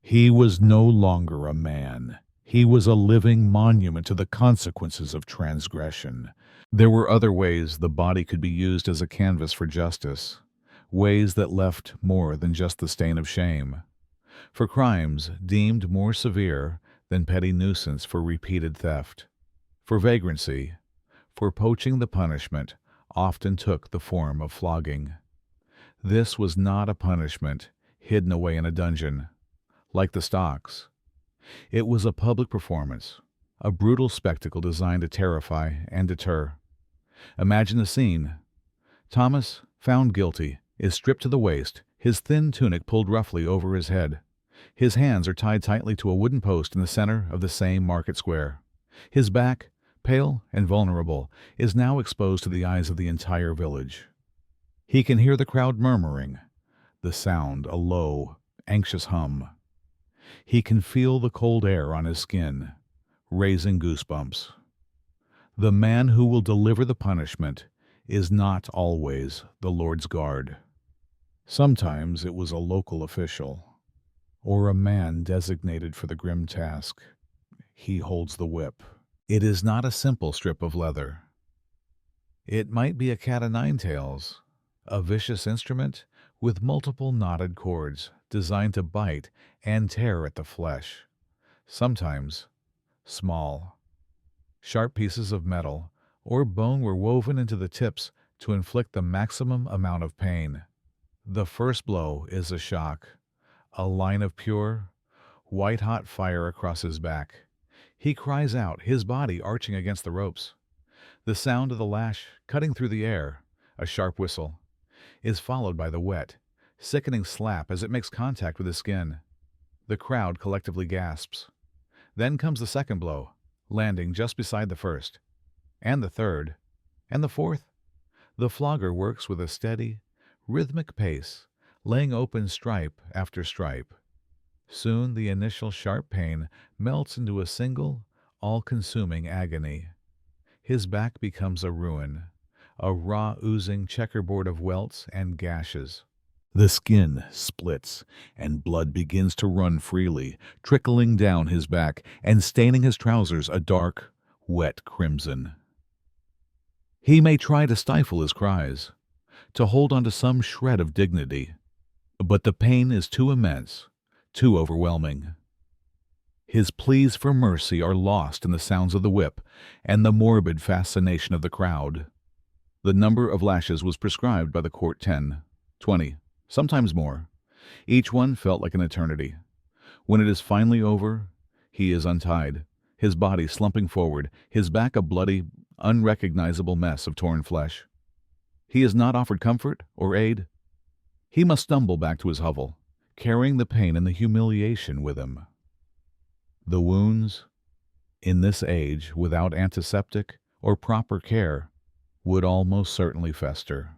He was no longer a man. He was a living monument to the consequences of transgression. There were other ways the body could be used as a canvas for justice, ways that left more than just the stain of shame. For crimes deemed more severe than petty nuisance for repeated theft. For vagrancy, for poaching, the punishment often took the form of flogging. This was not a punishment hidden away in a dungeon, like the stocks. It was a public performance, a brutal spectacle designed to terrify and deter. Imagine the scene. Thomas, found guilty, is stripped to the waist, his thin tunic pulled roughly over his head. His hands are tied tightly to a wooden post in the center of the same market square. His back, pale and vulnerable, is now exposed to the eyes of the entire village. He can hear the crowd murmuring, the sound a low, anxious hum. He can feel the cold air on his skin, raising goosebumps. The man who will deliver the punishment is not always the Lord's guard. Sometimes it was a local official, or a man designated for the grim task. He holds the whip. It is not a simple strip of leather. It might be a cat-o'-nine-tails, a vicious instrument with multiple knotted cords designed to bite and tear at the flesh. Sometimes small, sharp pieces of metal or bone were woven into the tips to inflict the maximum amount of pain. The first blow is a shock, a line of pure, white-hot fire across his back. He cries out, his body arching against the ropes. The sound of the lash cutting through the air, a sharp whistle, is followed by the wet, sickening slap as it makes contact with his skin. The crowd collectively gasps. Then comes the second blow, landing just beside the first, and the third, and the fourth. The flogger works with a steady, rhythmic pace, laying open stripe after stripe. Soon the initial sharp pain melts into a single, all-consuming agony. His back becomes a ruin, a raw oozing checkerboard of welts and gashes. The skin splits, and blood begins to run freely, trickling down his back and staining his trousers a dark, wet crimson. He may try to stifle his cries, to hold on to some shred of dignity, but the pain is too immense, too overwhelming. His pleas for mercy are lost in the sounds of the whip and the morbid fascination of the crowd. The number of lashes was prescribed by the court 10, 20, sometimes more. Each one felt like an eternity. When it is finally over, he is untied, his body slumping forward, his back a bloody, unrecognizable mess of torn flesh. He is not offered comfort or aid. He must stumble back to his hovel, carrying the pain and the humiliation with him. The wounds, in this age without antiseptic or proper care, would almost certainly fester.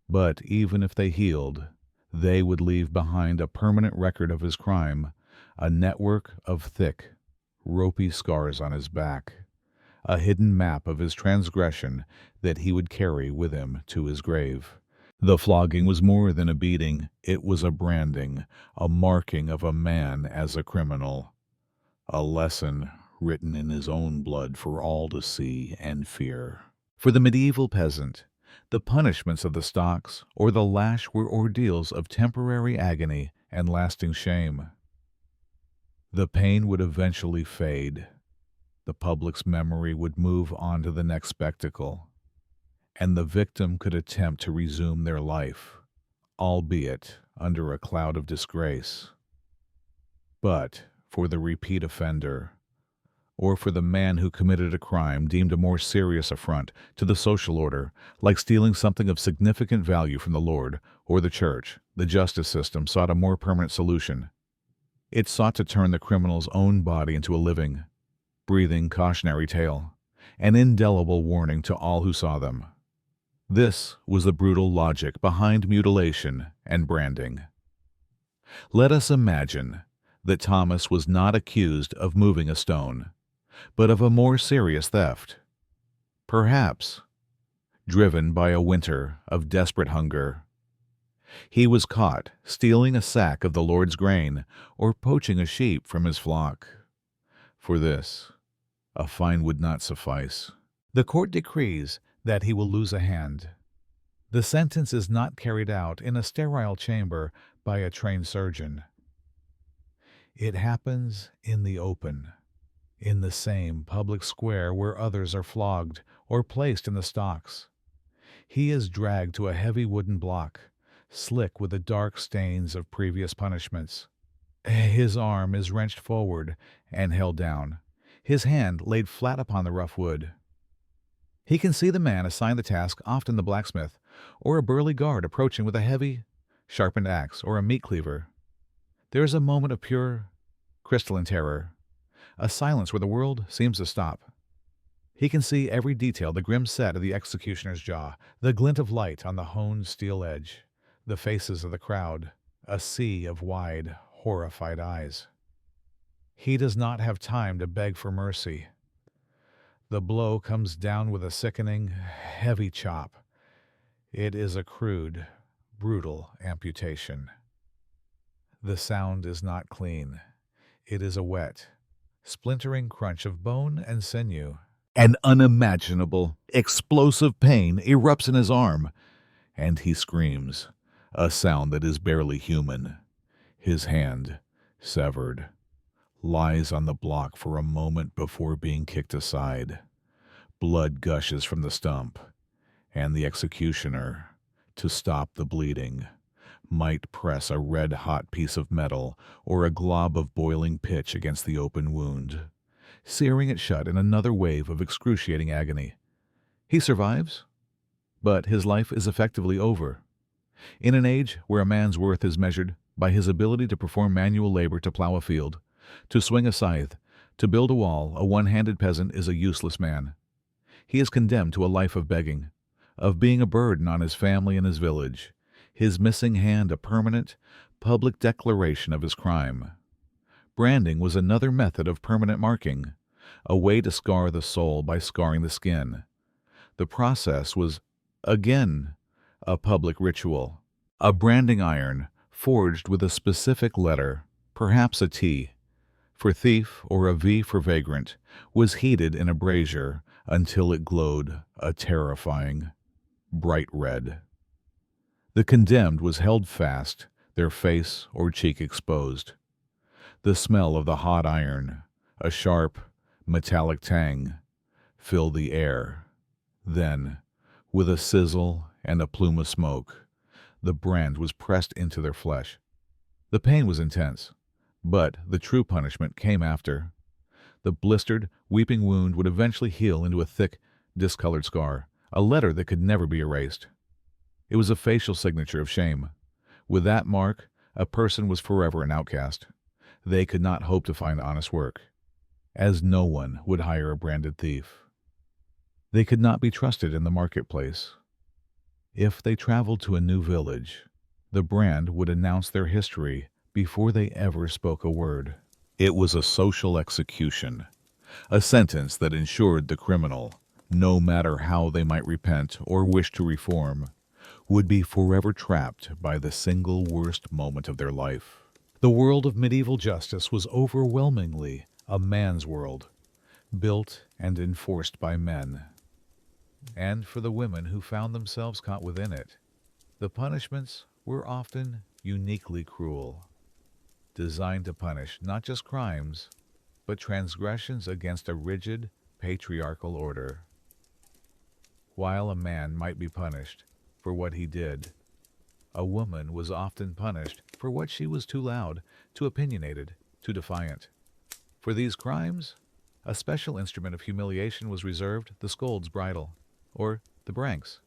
But even if they healed, they would leave behind a permanent record of his crime, a network of thick, ropey scars on his back, a hidden map of his transgression that he would carry with him to his grave. The flogging was more than a beating, it was a branding, a marking of a man as a criminal, a lesson written in his own blood for all to see and fear. For the medieval peasant, the punishments of the stocks or the lash were ordeals of temporary agony and lasting shame. The pain would eventually fade. The public's memory would move on to the next spectacle, and the victim could attempt to resume their life, albeit under a cloud of disgrace. But for the repeat offender, or for the man who committed a crime deemed a more serious affront to the social order, like stealing something of significant value from the Lord or the church, the justice system sought a more permanent solution. It sought to turn the criminal's own body into a living, breathing cautionary tale, an indelible warning to all who saw them. This was the brutal logic behind mutilation and branding. Let us imagine that Thomas was not accused of moving a stone, but of a more serious theft. Perhaps driven by a winter of desperate hunger. He was caught stealing a sack of the Lord's grain or poaching a sheep from his flock. For this, a fine would not suffice. The court decrees that he will lose a hand. The sentence is not carried out in a sterile chamber by a trained surgeon. It happens in the open, in the same public square where others are flogged or placed in the stocks. He is dragged to a heavy wooden block, slick with the dark stains of previous punishments. His arm is wrenched forward and held down, his hand laid flat upon the rough wood. He can see the man assigned the task, often the blacksmith, or a burly guard approaching with a heavy, sharpened axe or a meat cleaver. There is a moment of pure, crystalline terror, a silence where the world seems to stop. He can see every detail, the grim set of the executioner's jaw, the glint of light on the honed steel edge, the faces of the crowd, a sea of wide, horrified eyes. He does not have time to beg for mercy. The blow comes down with a sickening, heavy chop. It is a crude, brutal amputation. The sound is not clean. It is a wet, splintering crunch of bone and sinew. An unimaginable, explosive pain erupts in his arm, and he screams, a sound that is barely human. His hand, severed, lies on the block for a moment before being kicked aside. Blood gushes from the stump, and the executioner, to stop the bleeding, might press a red-hot piece of metal or a glob of boiling pitch against the open wound, searing it shut in another wave of excruciating agony. He survives, but his life is effectively over. In an age where a man's worth is measured by his ability to perform manual labor, to plow a field, to swing a scythe, to build a wall, a one-handed peasant is a useless man. He is condemned to a life of begging, of being a burden on his family and his village, his missing hand a permanent, public declaration of his crime. Branding was another method of permanent marking, a way to scar the soul by scarring the skin. The process was, again, a public ritual. A branding iron, forged with a specific letter, perhaps a T, for thief or a V for vagrant, was heated in a brazier until it glowed a terrifying, bright red. The condemned was held fast, their face or cheek exposed. The smell of the hot iron, a sharp, metallic tang, filled the air. Then, with a sizzle and a plume of smoke, the brand was pressed into their flesh. The pain was intense, but the true punishment came after. The blistered, weeping wound would eventually heal into a thick, discolored scar, a letter that could never be erased. It was a facial signature of shame. With that mark, a person was forever an outcast. They could not hope to find honest work, as no one would hire a branded thief. They could not be trusted in the marketplace. If they traveled to a new village, the brand would announce their history before they ever spoke a word. It was a social execution, a sentence that ensured the criminal, no matter how they might repent or wish to reform, would be forever trapped by the single worst moment of their life. The world of medieval justice was overwhelmingly a man's world, built and enforced by men. And for the women who found themselves caught within it, the punishments were often uniquely cruel, designed to punish not just crimes, but transgressions against a rigid, patriarchal order. While a man might be punished for what he did, a woman was often punished for what she was too loud, too opinionated, too defiant. For these crimes, a special instrument of humiliation was reserved, the scold's bridle, or the branks.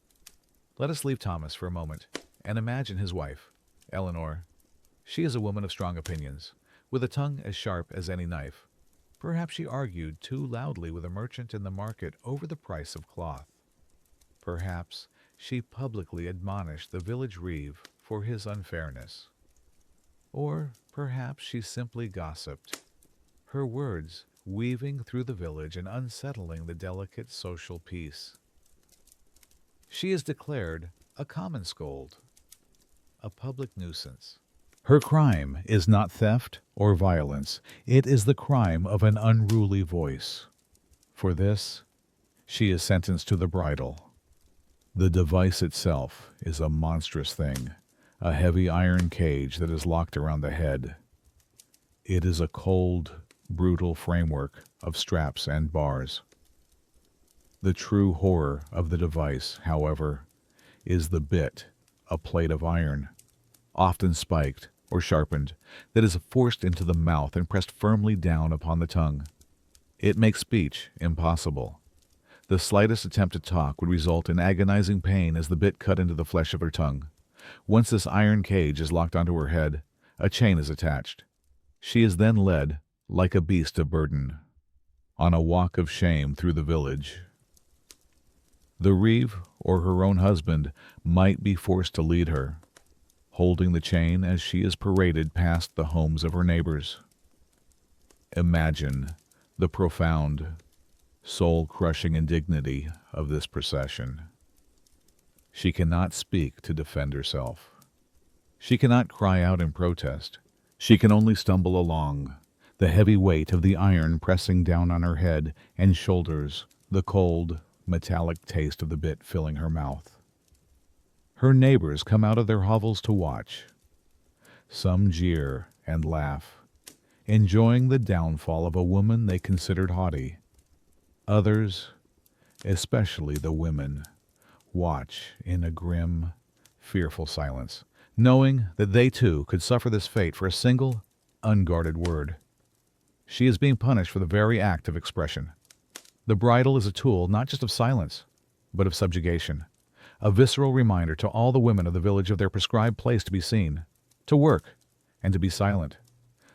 Let us leave Thomas for a moment and imagine his wife, Eleanor. She is a woman of strong opinions, with a tongue as sharp as any knife. Perhaps she argued too loudly with a merchant in the market over the price of cloth. Perhaps she publicly admonished the village reeve for his unfairness. Or perhaps she simply gossiped, her words weaving through the village and unsettling the delicate social peace. She is declared a common scold. a public nuisance. Her crime is not theft or violence. It is the crime of an unruly voice. For this, she is sentenced to the bridle. The device itself is a monstrous thing, a heavy iron cage that is locked around the head. It is a cold, brutal framework of straps and bars. The true horror of the device, however, is the bit, a plate of iron, often spiked or sharpened, that is forced into the mouth and pressed firmly down upon the tongue. It makes speech impossible. The slightest attempt to talk would result in agonizing pain as the bit cut into the flesh of her tongue. Once this iron cage is locked onto her head, a chain is attached. She is then led, like a beast of burden, on a walk of shame through the village. The reeve or her own husband might be forced to lead her, holding the chain as she is paraded past the homes of her neighbors. Imagine the profound, soul-crushing indignity of this procession. She cannot speak to defend herself. She cannot cry out in protest. She can only stumble along, the heavy weight of the iron pressing down on her head and shoulders, the cold, metallic taste of the bit filling her mouth. Her neighbors come out of their hovels to watch. Some jeer and laugh, enjoying the downfall of a woman they considered haughty. Others, especially the women, watch in a grim, fearful silence, knowing that they too could suffer this fate for a single, unguarded word. She is being punished for the very act of expression. The bridle is a tool not just of silence, but of subjugation, a visceral reminder to all the women of the village of their prescribed place to be seen, to work, and to be silent.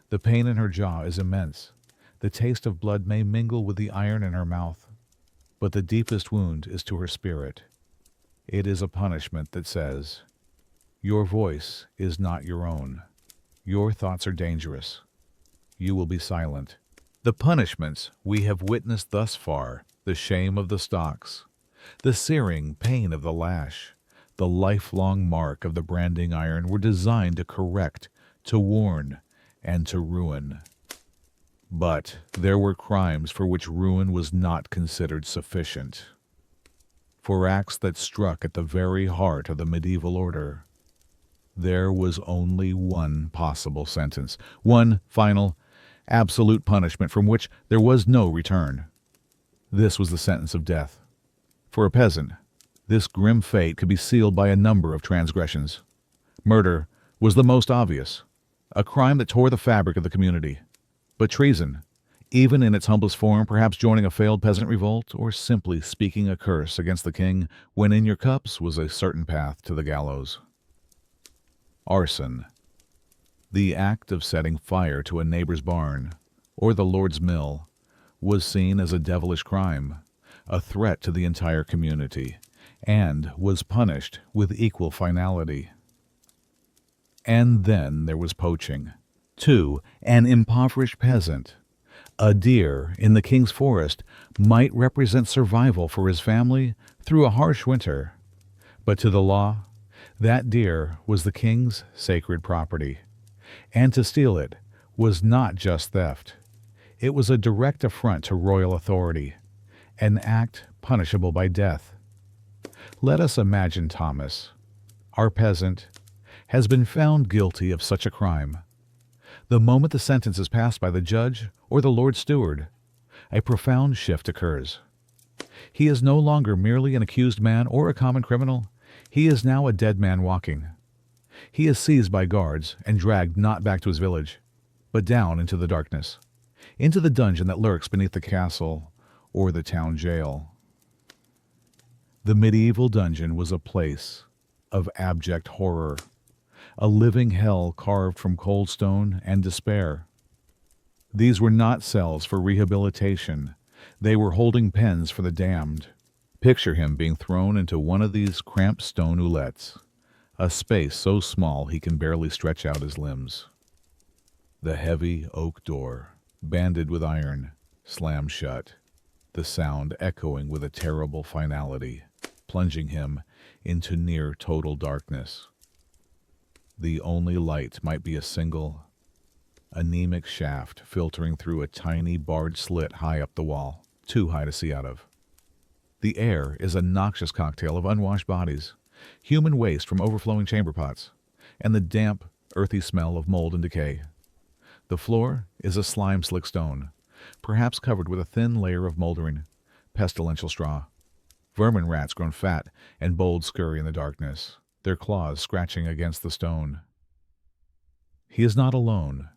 The pain in her jaw is immense. The taste of blood may mingle with the iron in her mouth, but the deepest wound is to her spirit. It is a punishment that says, "Your voice is not your own. Your thoughts are dangerous. You will be silent." The punishments we have witnessed thus far, the shame of the stocks, the searing pain of the lash, the lifelong mark of the branding iron were designed to correct, to warn, and to ruin. But there were crimes for which ruin was not considered sufficient. For acts that struck at the very heart of the medieval order, there was only one possible sentence, one final, absolute punishment from which there was no return. This was the sentence of death. For a peasant, this grim fate could be sealed by a number of transgressions. Murder was the most obvious, a crime that tore the fabric of the community. But treason, even in its humblest form, perhaps joining a failed peasant revolt or simply speaking a curse against the king when in your cups, was a certain path to the gallows. Arson, the act of setting fire to a neighbor's barn or the Lord's mill, was seen as a devilish crime, a threat to the entire community, and was punished with equal finality. And then there was poaching. To an impoverished peasant, a deer in the king's forest might represent survival for his family through a harsh winter. But to the law, that deer was the king's sacred property. And to steal it was not just theft. It was a direct affront to royal authority, an act punishable by death. Let us imagine Thomas, our peasant, has been found guilty of such a crime. The moment the sentence is passed by the judge or the Lord Steward, a profound shift occurs. He is no longer merely an accused man or a common criminal. He is now a dead man walking. He is seized by guards and dragged not back to his village, but down into the darkness, into the dungeon that lurks beneath the castle or the town jail. The medieval dungeon was a place of abject horror, a living hell carved from cold stone and despair. These were not cells for rehabilitation. They were holding pens for the damned. Picture him being thrown into one of these cramped stone outlets, a space so small he can barely stretch out his limbs. The heavy oak door, banded with iron, slammed shut, the sound echoing with a terrible finality, plunging him into near total darkness. The only light might be a single, anemic shaft filtering through a tiny barred slit high up the wall, too high to see out of. The air is a noxious cocktail of unwashed bodies, human waste from overflowing chamber pots, and the damp, earthy smell of mold and decay. The floor is a slime-slick stone, perhaps covered with a thin layer of moldering, pestilential straw. Vermin rats grown fat and bold scurry in the darkness, their claws scratching against the stone. He is not alone.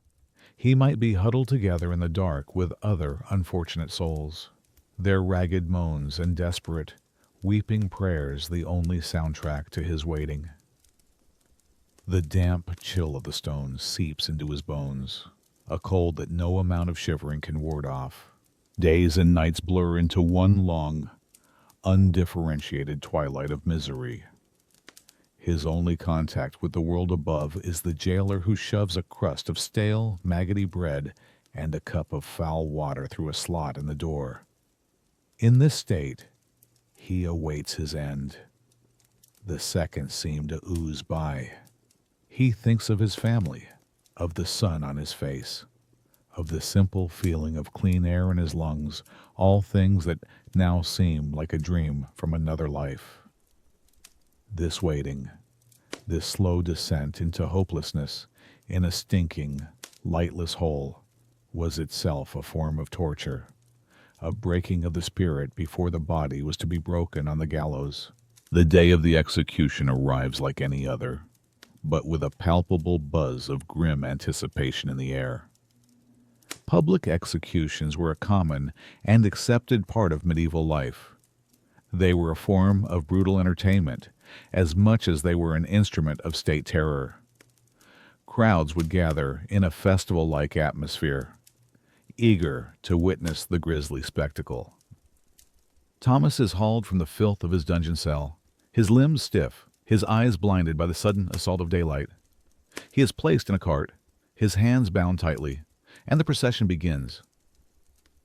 He might be huddled together in the dark with other unfortunate souls, their ragged moans and desperate, weeping prayers the only soundtrack to his waiting. The damp chill of the stone seeps into his bones, a cold that no amount of shivering can ward off. Days and nights blur into one long, undifferentiated twilight of misery. His only contact with the world above is the jailer who shoves a crust of stale, maggoty bread and a cup of foul water through a slot in the door. In this state, he awaits his end. The seconds seem to ooze by. He thinks of his family, of the sun on his face, of the simple feeling of clean air in his lungs, all things that now seem like a dream from another life. This waiting, this slow descent into hopelessness in a stinking, lightless hole, was itself a form of torture, a breaking of the spirit before the body was to be broken on the gallows. The day of the execution arrives like any other, but with a palpable buzz of grim anticipation in the air. Public executions were a common and accepted part of medieval life. They were a form of brutal entertainment, as much as they were an instrument of state terror. Crowds would gather in a festival-like atmosphere, eager to witness the grisly spectacle. Thomas is hauled from the filth of his dungeon cell, his limbs stiff, his eyes blinded by the sudden assault of daylight. He is placed in a cart, his hands bound tightly, and the procession begins.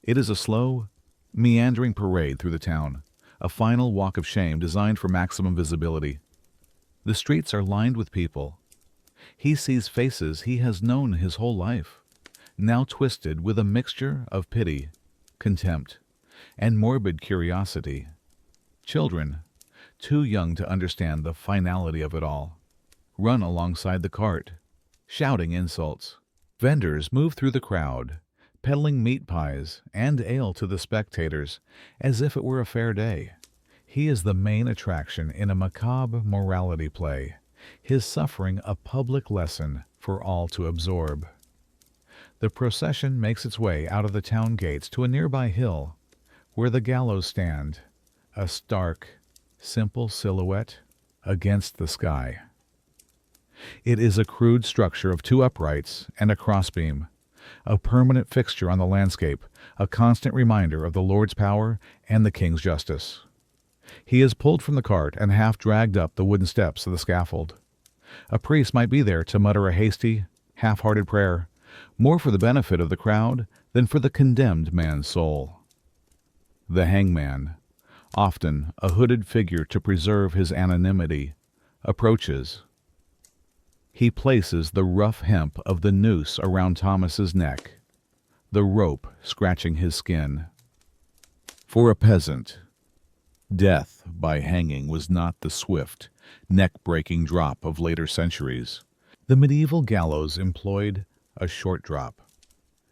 It is a slow, meandering parade through the town, a final walk of shame designed for maximum visibility. The streets are lined with people. He sees faces he has known his whole life, now twisted with a mixture of pity, contempt, and morbid curiosity. Children, too young to understand the finality of it all, run alongside the cart, shouting insults. Vendors move through the crowd, peddling meat pies and ale to the spectators as if it were a fair day. He is the main attraction in a macabre morality play, his suffering a public lesson for all to absorb. The procession makes its way out of the town gates to a nearby hill, where the gallows stand, a stark, simple silhouette against the sky. It is a crude structure of two uprights and a crossbeam, a permanent fixture on the landscape, a constant reminder of the Lord's power and the King's justice. He is pulled from the cart and half dragged up the wooden steps of the scaffold. A priest might be there to mutter a hasty, half-hearted prayer, more for the benefit of the crowd than for the condemned man's soul. The hangman, often a hooded figure to preserve his anonymity, approaches. He places the rough hemp of the noose around Thomas's neck, the rope scratching his skin. For a peasant, death by hanging was not the swift, neck-breaking drop of later centuries. The medieval gallows employed a short drop.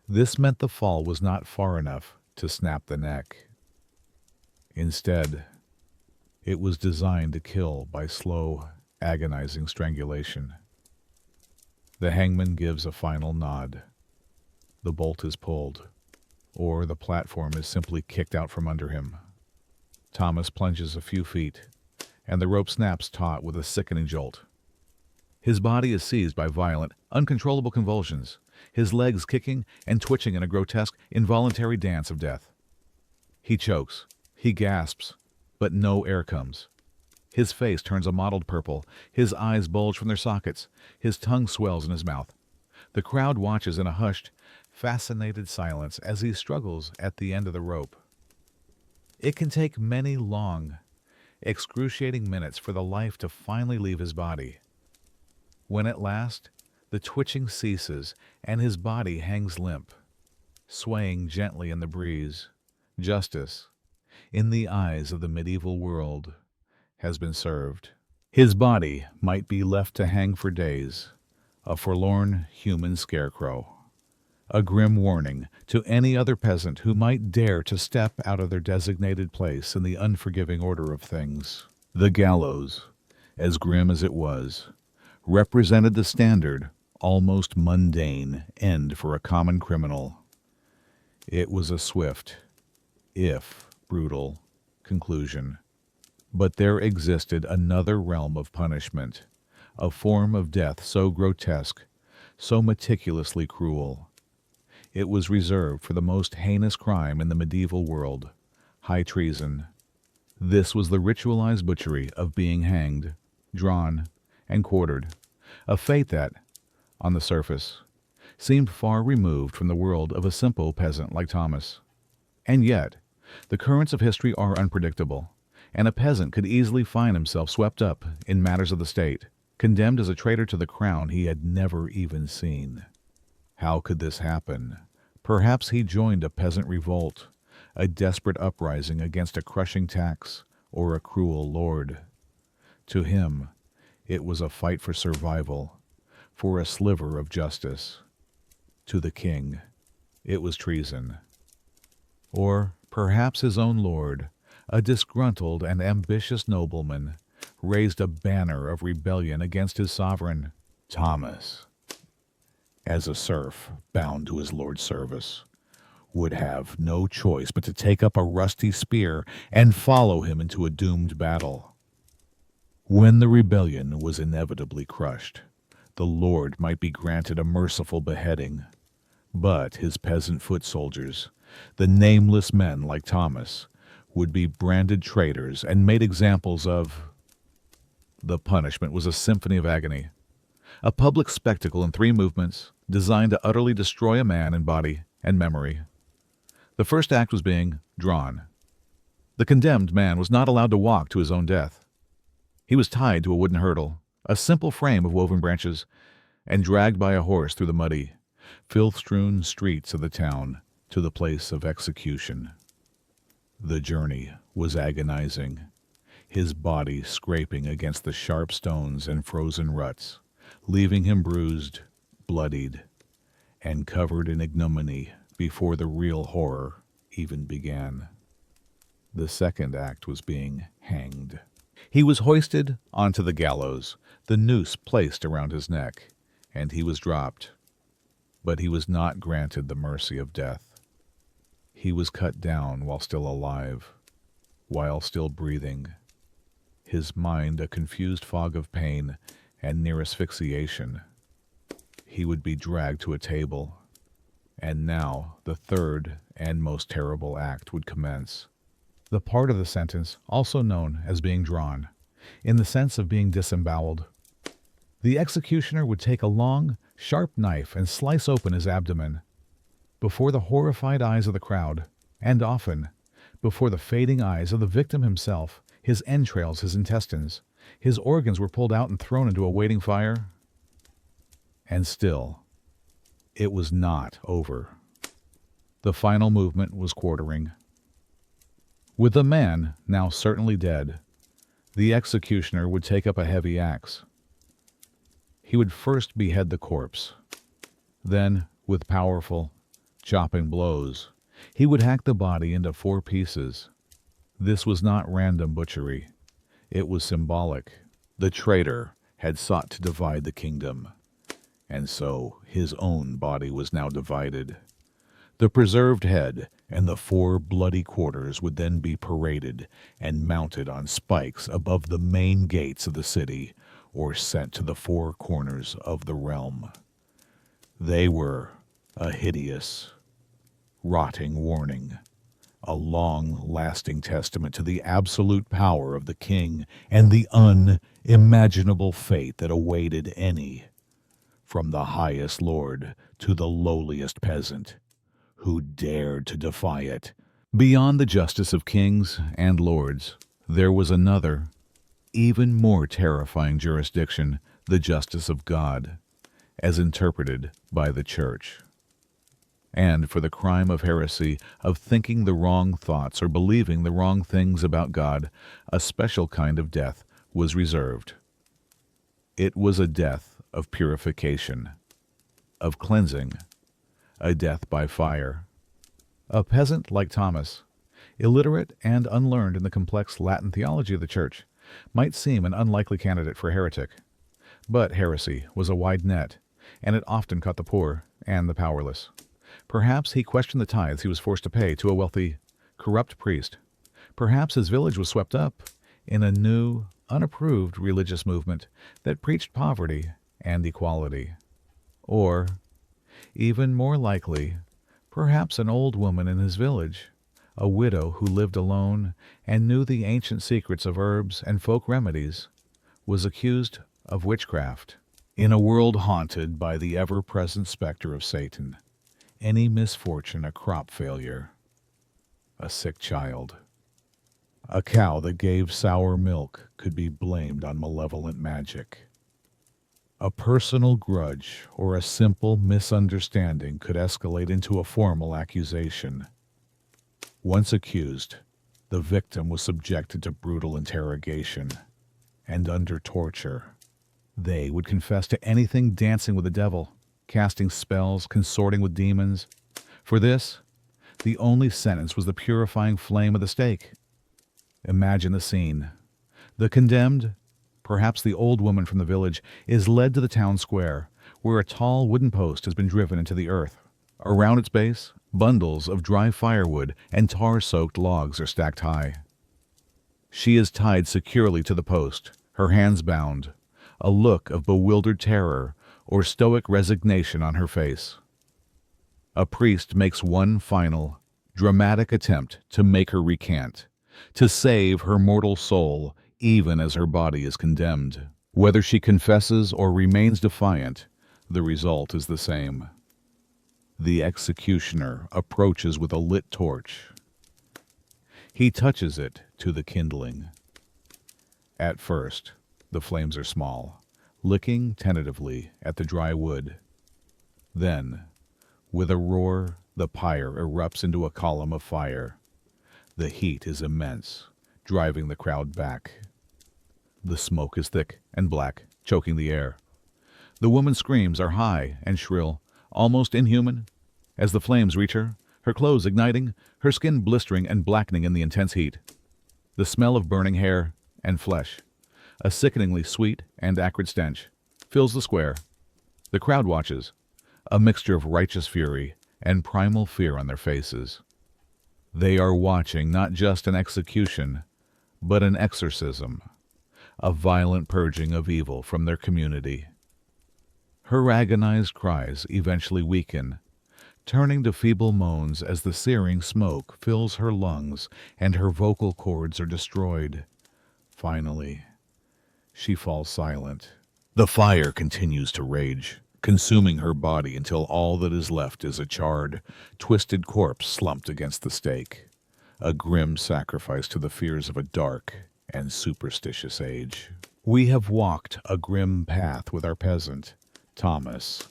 This meant the fall was not far enough to snap the neck. Instead, it was designed to kill by slow, agonizing strangulation. The hangman gives a final nod. The bolt is pulled, or the platform is simply kicked out from under him. Thomas plunges a few feet, and the rope snaps taut with a sickening jolt. His body is seized by violent, uncontrollable convulsions, his legs kicking and twitching in a grotesque, involuntary dance of death. He chokes, he gasps, but no air comes. His face turns a mottled purple, his eyes bulge from their sockets, his tongue swells in his mouth. The crowd watches in a hushed, fascinated silence as he struggles at the end of the rope. It can take many long, excruciating minutes for the life to finally leave his body. when at last the twitching ceases and his body hangs limp, swaying gently in the breeze, justice, in the eyes of the medieval world, has been served. His body might be left to hang for days, a forlorn human scarecrow, a grim warning to any other peasant who might dare to step out of their designated place in the unforgiving order of things. The gallows, as grim as it was, represented the standard, almost mundane end for a common criminal. It was a swift, if brutal, conclusion. But there existed another realm of punishment, a form of death so grotesque, so meticulously cruel. It was reserved for the most heinous crime in the medieval world, high treason. This was the ritualized butchery of being hanged, drawn, and quartered, a fate that, on the surface, seemed far removed from the world of a simple peasant like Thomas. And yet, the currents of history are unpredictable, and a peasant could easily find himself swept up in matters of the state, condemned as a traitor to the crown he had never even seen. How could this happen? Perhaps he joined a peasant revolt, a desperate uprising against a crushing tax or a cruel lord. To him, it was a fight for survival, for a sliver of justice. To the king, it was treason. Or perhaps his own lord, a disgruntled and ambitious nobleman, raised a banner of rebellion against his sovereign. Thomas, as a serf bound to his lord's service, would have no choice but to take up a rusty spear and follow him into a doomed battle. When the rebellion was inevitably crushed, the lord might be granted a merciful beheading, but his peasant foot soldiers, the nameless men like Thomas, would be branded traitors and made examples of. The punishment was a symphony of agony, a public spectacle in 3 movements designed to utterly destroy a man in body and memory. The first act was being drawn. The condemned man was not allowed to walk to his own death. He was tied to a wooden hurdle, a simple frame of woven branches, and dragged by a horse through the muddy, filth-strewn streets of the town to the place of execution. The journey was agonizing, his body scraping against the sharp stones and frozen ruts, leaving him bruised, bloodied, and covered in ignominy before the real horror even began. The second act was being hanged. He was hoisted onto the gallows, the noose placed around his neck, and he was dropped. But he was not granted the mercy of death. He was cut down while still alive, while still breathing, his mind a confused fog of pain and near asphyxiation. He would be dragged to a table, and now the third and most terrible act would commence. The part of the sentence also known as being drawn, in the sense of being disemboweled. The executioner would take a long, sharp knife and slice open his abdomen. Before the horrified eyes of the crowd, and often before the fading eyes of the victim himself, his entrails, his intestines, his organs were pulled out and thrown into a waiting fire. And still, it was not over. The final movement was quartering. With the man now certainly dead, the executioner would take up a heavy axe. He would first behead the corpse. Then, with powerful, chopping blows, he would hack the body into 4 pieces. This was not random butchery. It was symbolic. The traitor had sought to divide the kingdom, and so his own body was now divided. The preserved head and the 4 bloody quarters would then be paraded and mounted on spikes above the main gates of the city, or sent to the 4 corners of the realm. They were a hideous, rotting warning, a long-lasting testament to the absolute power of the king and the unimaginable fate that awaited any, from the highest lord to the lowliest peasant, who dared to defy it. Beyond the justice of kings and lords, there was another, Even more terrifying jurisdiction, the justice of God, as interpreted by the Church. And for the crime of heresy, of thinking the wrong thoughts or believing the wrong things about God, a special kind of death was reserved. It was a death of purification, of cleansing, a death by fire. A peasant like Thomas, illiterate and unlearned in the complex Latin theology of the Church, might seem an unlikely candidate for a heretic. But heresy was a wide net, and it often caught the poor and the powerless. Perhaps he questioned the tithes he was forced to pay to a wealthy, corrupt priest. Perhaps his village was swept up in a new, unapproved religious movement that preached poverty and equality. Or, even more likely, perhaps an old woman in his village, a widow who lived alone and knew the ancient secrets of herbs and folk remedies, was accused of witchcraft. In a world haunted by the ever-present specter of Satan, any misfortune a crop failure, a sick child, a cow that gave sour milk could be blamed on malevolent magic. A personal grudge or a simple misunderstanding could escalate into a formal accusation. Once accused, the victim was subjected to brutal interrogation, and under torture, they would confess to anything dancing with the devil, casting spells, consorting with demons. For this, the only sentence was the purifying flame of the stake. Imagine the scene. The condemned, perhaps the old woman from the village, is led to the town square, where a tall wooden post has been driven into the earth. Around its base, bundles of dry firewood and tar-soaked logs are stacked high. She is tied securely to the post, her hands bound, a look of bewildered terror or stoic resignation on her face. A priest makes one final, dramatic attempt to make her recant, to save her mortal soul even as her body is condemned. Whether she confesses or remains defiant, the result is the same. The executioner approaches with a lit torch. He touches it to the kindling. At first, the flames are small, licking tentatively at the dry wood. Then, with a roar, the pyre erupts into a column of fire. The heat is immense, driving the crowd back. The smoke is thick and black, choking the air. The woman's screams are high and shrill, almost inhuman. As the flames reach her, her clothes igniting, her skin blistering and blackening in the intense heat. The smell of burning hair and flesh, a sickeningly sweet and acrid stench, fills the square. The crowd watches, a mixture of righteous fury and primal fear on their faces. They are watching not just an execution, but an exorcism, a violent purging of evil from their community. Her agonized cries eventually weaken, turning to feeble moans as the searing smoke fills her lungs and her vocal cords are destroyed. Finally, she falls silent. The fire continues to rage, consuming her body until all that is left is a charred, twisted corpse slumped against the stake, a grim sacrifice to the fears of a dark and superstitious age. We have walked a grim path with our peasant, Thomas,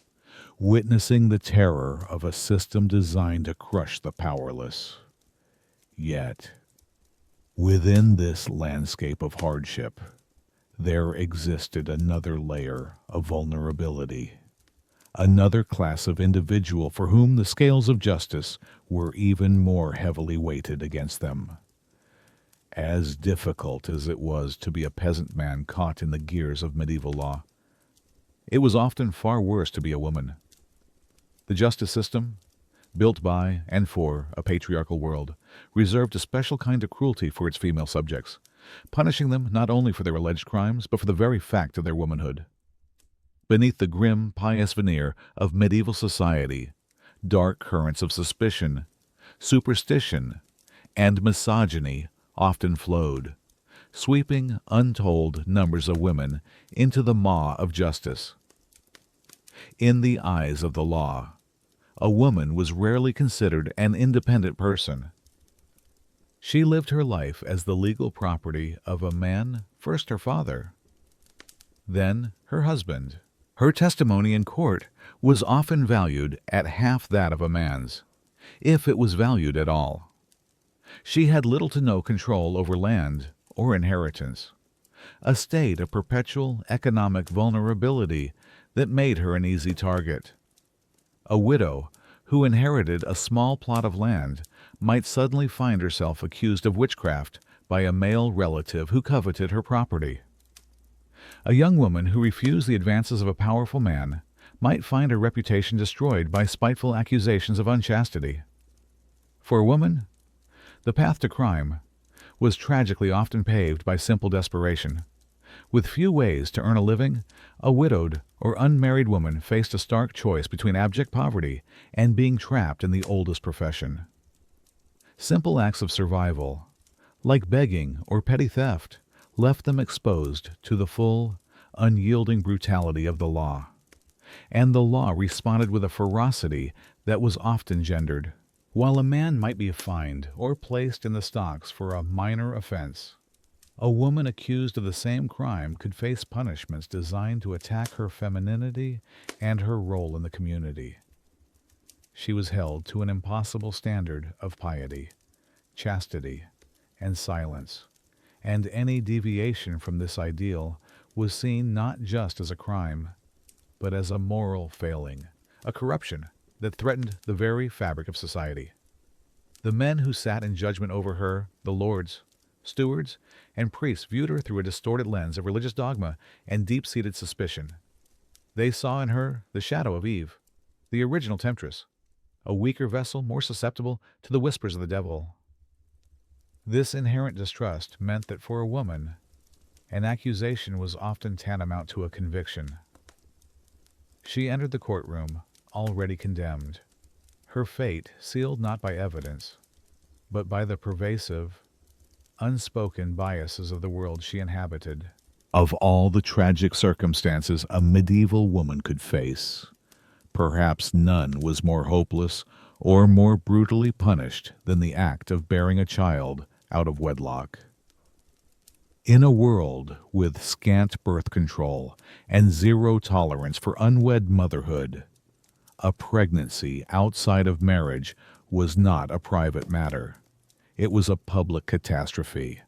witnessing the terror of a system designed to crush the powerless. Yet, within this landscape of hardship, there existed another layer of vulnerability, another class of individual for whom the scales of justice were even more heavily weighted against them. As difficult as it was to be a peasant man caught in the gears of medieval law, it was often far worse to be a woman. The justice system, built by and for a patriarchal world, reserved a special kind of cruelty for its female subjects, punishing them not only for their alleged crimes, but for the very fact of their womanhood. Beneath the grim, pious veneer of medieval society, dark currents of suspicion, superstition, and misogyny often flowed, sweeping untold numbers of women into the maw of justice. In the eyes of the law, a woman was rarely considered an independent person. She lived her life as the legal property of a man, first her father, then her husband. Her testimony in court was often valued at half that of a man's, if it was valued at all. She had little to no control over land or inheritance, a state of perpetual economic vulnerability that made her an easy target. A widow who inherited a small plot of land might suddenly find herself accused of witchcraft by a male relative who coveted her property. A young woman who refused the advances of a powerful man might find her reputation destroyed by spiteful accusations of unchastity. For a woman, the path to crime was tragically often paved by simple desperation. With few ways to earn a living, a widowed or unmarried woman faced a stark choice between abject poverty and being trapped in the oldest profession. Simple acts of survival, like begging or petty theft, left them exposed to the full, unyielding brutality of the law. And the law responded with a ferocity that was often gendered. While a man might be fined or placed in the stocks for a minor offense, a woman accused of the same crime could face punishments designed to attack her femininity and her role in the community. She was held to an impossible standard of piety, chastity, and silence, and any deviation from this ideal was seen not just as a crime, but as a moral failing, a corruption that threatened the very fabric of society. The men who sat in judgment over her, the lords, stewards, and priests, viewed her through a distorted lens of religious dogma and deep-seated suspicion. They saw in her the shadow of Eve, the original temptress, a weaker vessel more susceptible to the whispers of the devil. This inherent distrust meant that for a woman, an accusation was often tantamount to a conviction. She entered the courtroom, already condemned, her fate sealed not by evidence, but by the pervasive, unspoken biases of the world she inhabited. Of all the tragic circumstances a medieval woman could face, perhaps none was more hopeless or more brutally punished than the act of bearing a child out of wedlock. In a world with scant birth control and zero tolerance for unwed motherhood, a pregnancy outside of marriage was not a private matter. It was a public catastrophe,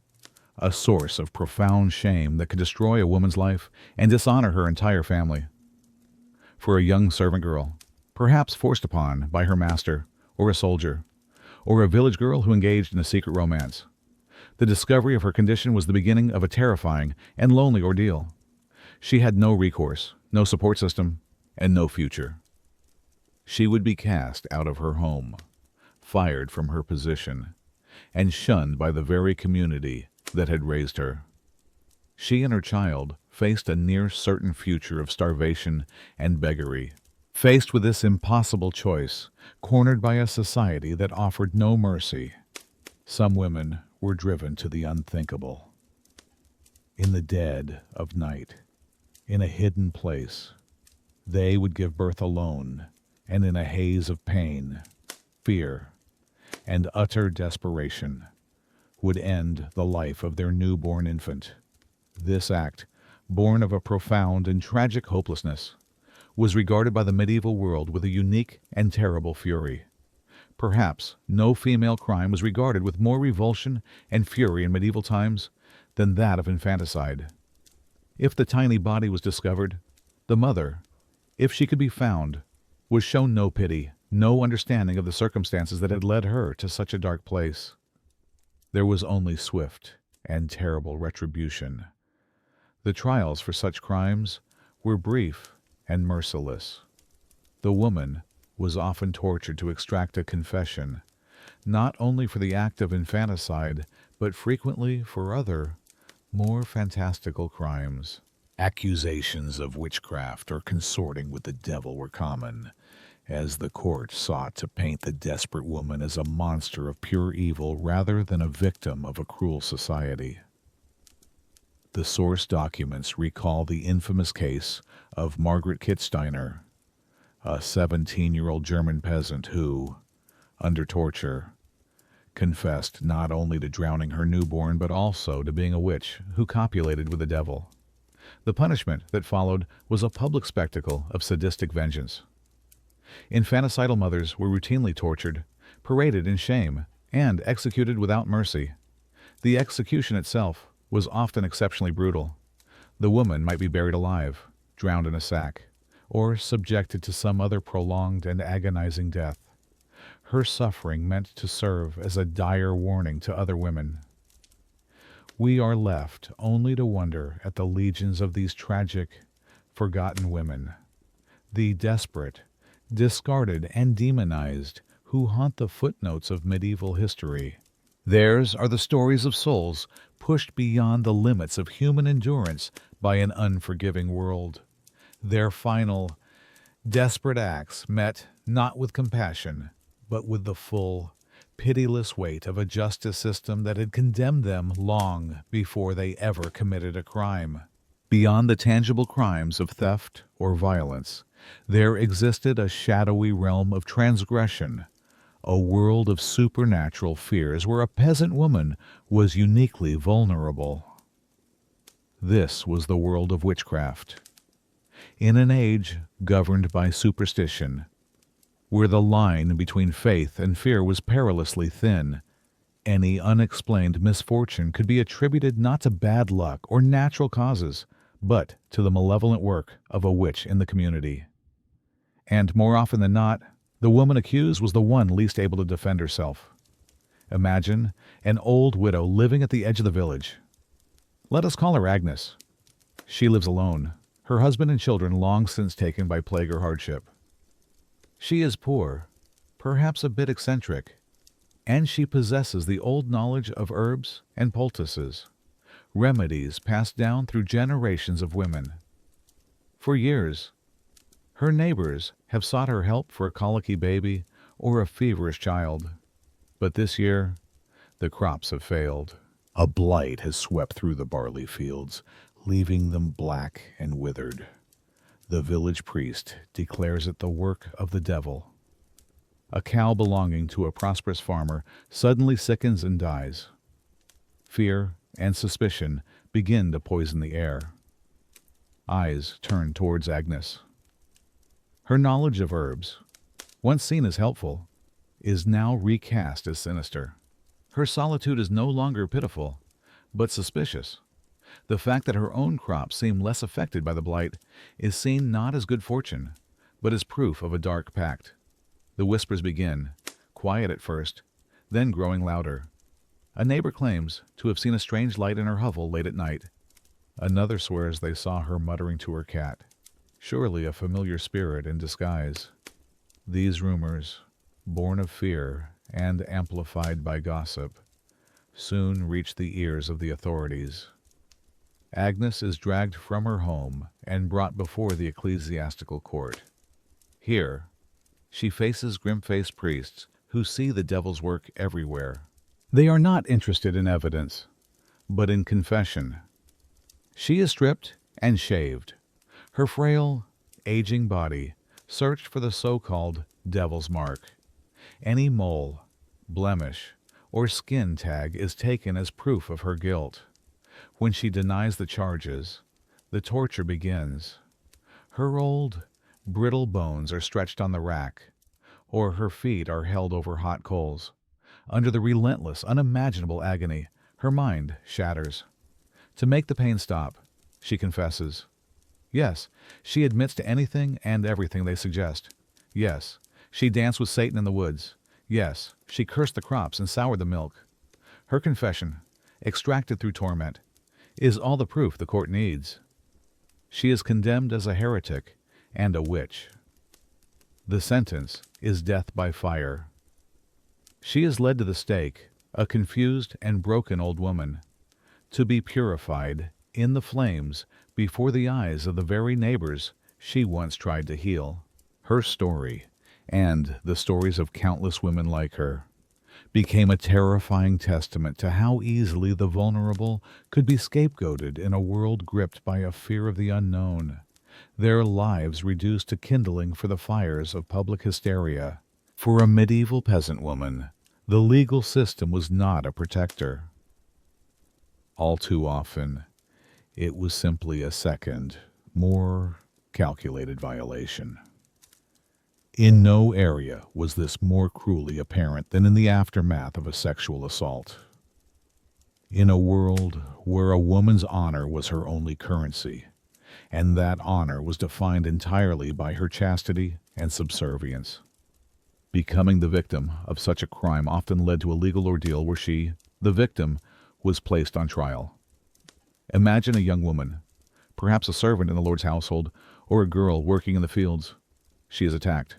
a source of profound shame that could destroy a woman's life and dishonor her entire family. For a young servant girl, perhaps forced upon by her master, or a soldier, or a village girl who engaged in a secret romance, the discovery of her condition was the beginning of a terrifying and lonely ordeal. She had no recourse, no support system, and no future. She would be cast out of her home, fired from her position, and shunned by the very community that had raised her. She and her child faced a near certain future of starvation and beggary. Faced with this impossible choice, cornered by a society that offered no mercy, some women were driven to the unthinkable. In the dead of night, in a hidden place, they would give birth alone, and in a haze of pain, fear, and utter desperation, would end the life of their newborn infant. This act, born of a profound and tragic hopelessness, was regarded by the medieval world with a unique and terrible fury. Perhaps no female crime was regarded with more revulsion and fury in medieval times than that of infanticide. If the tiny body was discovered, the mother, if she could be found, was shown no pity, no understanding of the circumstances that had led her to such a dark place. There was only swift and terrible retribution. The trials for such crimes were brief and merciless. The woman was often tortured to extract a confession, not only for the act of infanticide, but frequently for other, more fantastical crimes. Accusations of witchcraft or consorting with the devil were common, as the court sought to paint the desperate woman as a monster of pure evil rather than a victim of a cruel society. The source documents recall the infamous case of Margaret Kitzsteiner, a 17-year-old German peasant who, under torture, confessed not only to drowning her newborn but also to being a witch who copulated with the devil. The punishment that followed was a public spectacle of sadistic vengeance. Infanticidal mothers were routinely tortured, paraded in shame, and executed without mercy. The execution itself was often exceptionally brutal. The woman might be buried alive, drowned in a sack, or subjected to some other prolonged and agonizing death. Her suffering meant to serve as a dire warning to other women. We are left only to wonder at the legions of these tragic, forgotten women, the desperate, discarded, and demonized who haunt the footnotes of medieval history. Theirs are the stories of souls pushed beyond the limits of human endurance by an unforgiving world. Their final, desperate acts met not with compassion, but with the full, pitiless weight of a justice system that had condemned them long before they ever committed a crime. Beyond the tangible crimes of theft or violence, there existed a shadowy realm of transgression, a world of supernatural fears where a peasant woman was uniquely vulnerable. This was the world of witchcraft. In an age governed by superstition, where the line between faith and fear was perilously thin, any unexplained misfortune could be attributed not to bad luck or natural causes, but to the malevolent work of a witch in the community. And more often than not, the woman accused was the one least able to defend herself. Imagine an old widow living at the edge of the village. Let us call her Agnes. She lives alone, her husband and children long since taken by plague or hardship. She is poor, perhaps a bit eccentric, and she possesses the old knowledge of herbs and poultices, remedies passed down through generations of women. For years, her neighbors have sought her help for a colicky baby or a feverish child. But this year, the crops have failed. A blight has swept through the barley fields, leaving them black and withered. The village priest declares it the work of the devil. A cow belonging to a prosperous farmer suddenly sickens and dies. Fear and suspicion begin to poison the air. Eyes turn towards Agnes. Her knowledge of herbs, once seen as helpful, is now recast as sinister. Her solitude is no longer pitiful, but suspicious. The fact that her own crops seem less affected by the blight is seen not as good fortune, but as proof of a dark pact. The whispers begin, quiet at first, then growing louder. A neighbor claims to have seen a strange light in her hovel late at night. Another swears they saw her muttering to her cat, surely a familiar spirit in disguise. These rumors, born of fear and amplified by gossip, soon reach the ears of the authorities. Agnes is dragged from her home and brought before the ecclesiastical court. Here, she faces grim-faced priests who see the devil's work everywhere. They are not interested in evidence, but in confession. She is stripped and shaved. Her frail, aging body searched for the so-called devil's mark. Any mole, blemish, or skin tag is taken as proof of her guilt. When she denies the charges, the torture begins. Her old, brittle bones are stretched on the rack, or her feet are held over hot coals. Under the relentless, unimaginable agony, her mind shatters. To make the pain stop, she confesses. Yes, she admits to anything and everything they suggest. Yes, she danced with Satan in the woods. Yes, she cursed the crops and soured the milk. Her confession, extracted through torment, is all the proof the court needs. She is condemned as a heretic and a witch. The sentence is death by fire. She is led to the stake, a confused and broken old woman, to be purified in the flames before the eyes of the very neighbors she once tried to heal. Her story, and the stories of countless women like her, became a terrifying testament to how easily the vulnerable could be scapegoated in a world gripped by a fear of the unknown, their lives reduced to kindling for the fires of public hysteria. For a medieval peasant woman, The legal system was not a protector. All too often, it was simply a second, more calculated violation. In no area was this more cruelly apparent than in the aftermath of a sexual assault. In a world where a woman's honor was her only currency, and that honor was defined entirely by her chastity and subservience. Becoming the victim of such a crime often led to a legal ordeal where she, the victim, was placed on trial. Imagine a young woman, perhaps a servant in the Lord's household, or a girl working in the fields. She is attacked.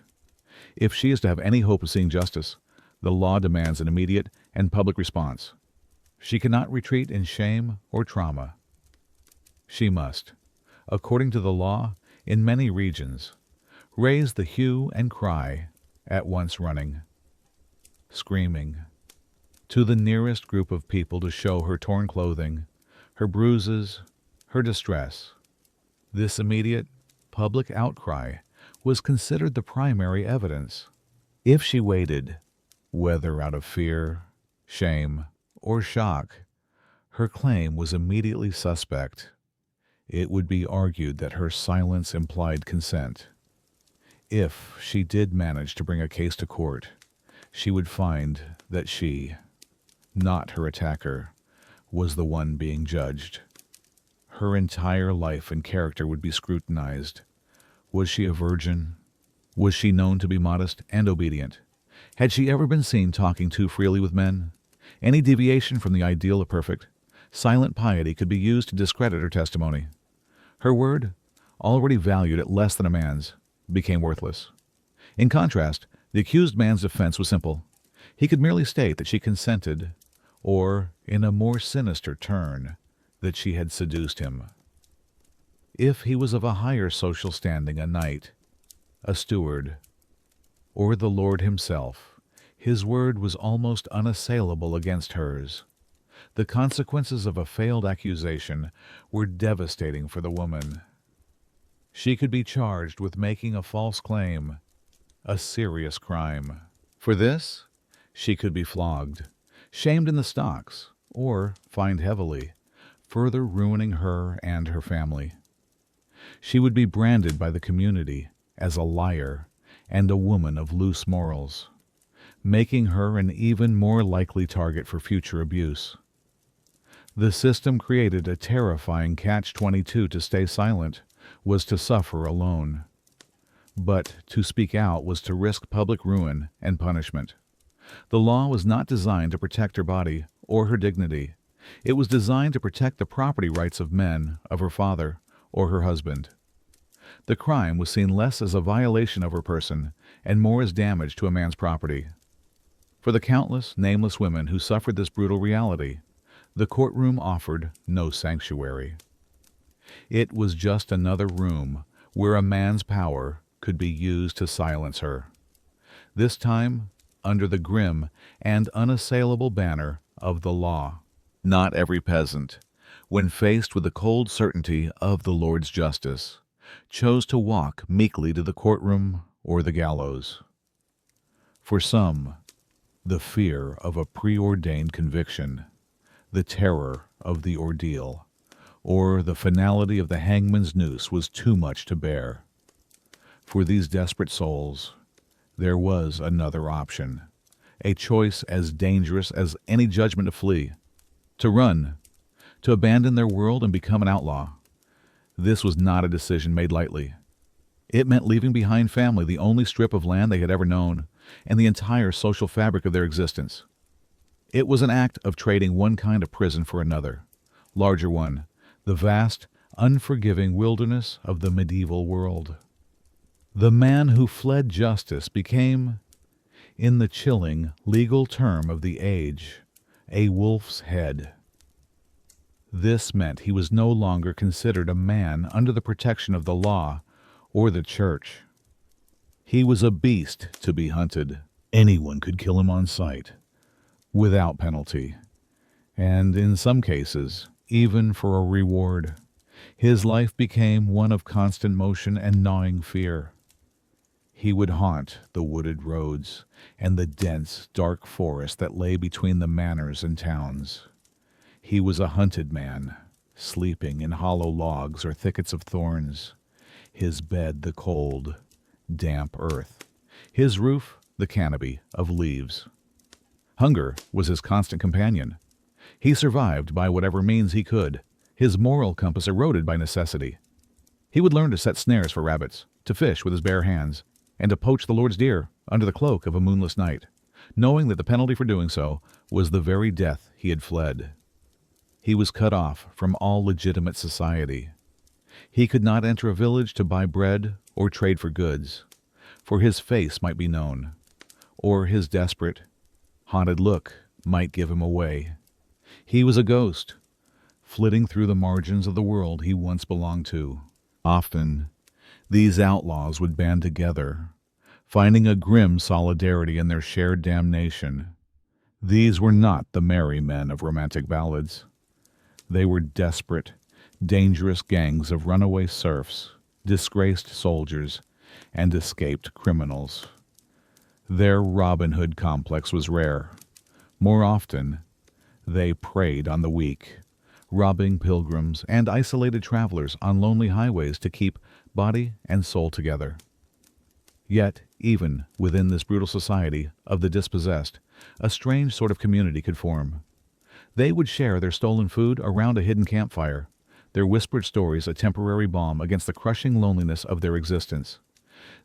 If she is to have any hope of seeing justice, the law demands an immediate and public response. She cannot retreat in shame or trauma. She must, according to the law, in many regions, raise the hue and cry, at once running, screaming, to the nearest group of people to show her torn clothing, her bruises, her distress. This immediate, public outcry was considered the primary evidence. If she waited, whether out of fear, shame, or shock, her claim was immediately suspect. It would be argued that her silence implied consent. If she did manage to bring a case to court, she would find that she, not her attacker, was the one being judged. Her entire life and character would be scrutinized. Was she a virgin? Was she known to be modest and obedient? Had she ever been seen talking too freely with men? Any deviation from the ideal of perfect, silent piety could be used to discredit her testimony. Her word, already valued at less than a man's, became worthless. In contrast, the accused man's defense was simple. He could merely state that she consented, or, in a more sinister turn, that she had seduced him. If he was of a higher social standing, a knight, a steward, or the Lord himself, his word was almost unassailable against hers. The consequences of a failed accusation were devastating for the woman. She could be charged with making a false claim, a serious crime. For this, she could be flogged, shamed in the stocks, or fined heavily, further ruining her and her family. She would be branded by the community as a liar and a woman of loose morals, making her an even more likely target for future abuse. The system created a terrifying catch-22. To stay silent was to suffer alone. But to speak out was to risk public ruin and punishment. The law was not designed to protect her body or her dignity. It was designed to protect the property rights of men, of her father, or her husband. The crime was seen less as a violation of her person and more as damage to a man's property. For the countless, nameless women who suffered this brutal reality, the courtroom offered no sanctuary. It was just another room where a man's power could be used to silence her. This time, under the grim and unassailable banner of the law. Not every peasant, when faced with the cold certainty of the Lord's justice, chose to walk meekly to the courtroom or the gallows. For some, the fear of a preordained conviction, the terror of the ordeal, or the finality of the hangman's noose was too much to bear. For these desperate souls, there was another option, a choice as dangerous as any judgment to flee, to run, to abandon their world and become an outlaw. This was not a decision made lightly. It meant leaving behind family, the only strip of land they had ever known, and the entire social fabric of their existence. It was an act of trading one kind of prison for another, larger one, the vast, unforgiving wilderness of the medieval world. The man who fled justice became, in the chilling legal term of the age, a wolf's head. This meant he was no longer considered a man under the protection of the law or the church. He was a beast to be hunted. Anyone could kill him on sight, without penalty, and in some cases, even for a reward. His life became one of constant motion and gnawing fear. He would haunt the wooded roads and the dense, dark forest that lay between the manors and towns. He was a hunted man, sleeping in hollow logs or thickets of thorns, his bed the cold, damp earth, his roof the canopy of leaves. Hunger was his constant companion. He survived by whatever means he could, his moral compass eroded by necessity. He would learn to set snares for rabbits, to fish with his bare hands, and to poach the Lord's deer under the cloak of a moonless night, knowing that the penalty for doing so was the very death he had fled. He was cut off from all legitimate society. He could not enter a village to buy bread or trade for goods, for his face might be known, or his desperate, haunted look might give him away. He was a ghost, flitting through the margins of the world he once belonged to. Often, these outlaws would band together, finding a grim solidarity in their shared damnation. These were not the merry men of romantic ballads. They were desperate, dangerous gangs of runaway serfs, disgraced soldiers, and escaped criminals. Their Robin Hood complex was rare. More often, they preyed on the weak, robbing pilgrims and isolated travelers on lonely highways to keep body and soul together. Yet, even within this brutal society of the dispossessed, a strange sort of community could form. They would share their stolen food around a hidden campfire, their whispered stories a temporary balm against the crushing loneliness of their existence.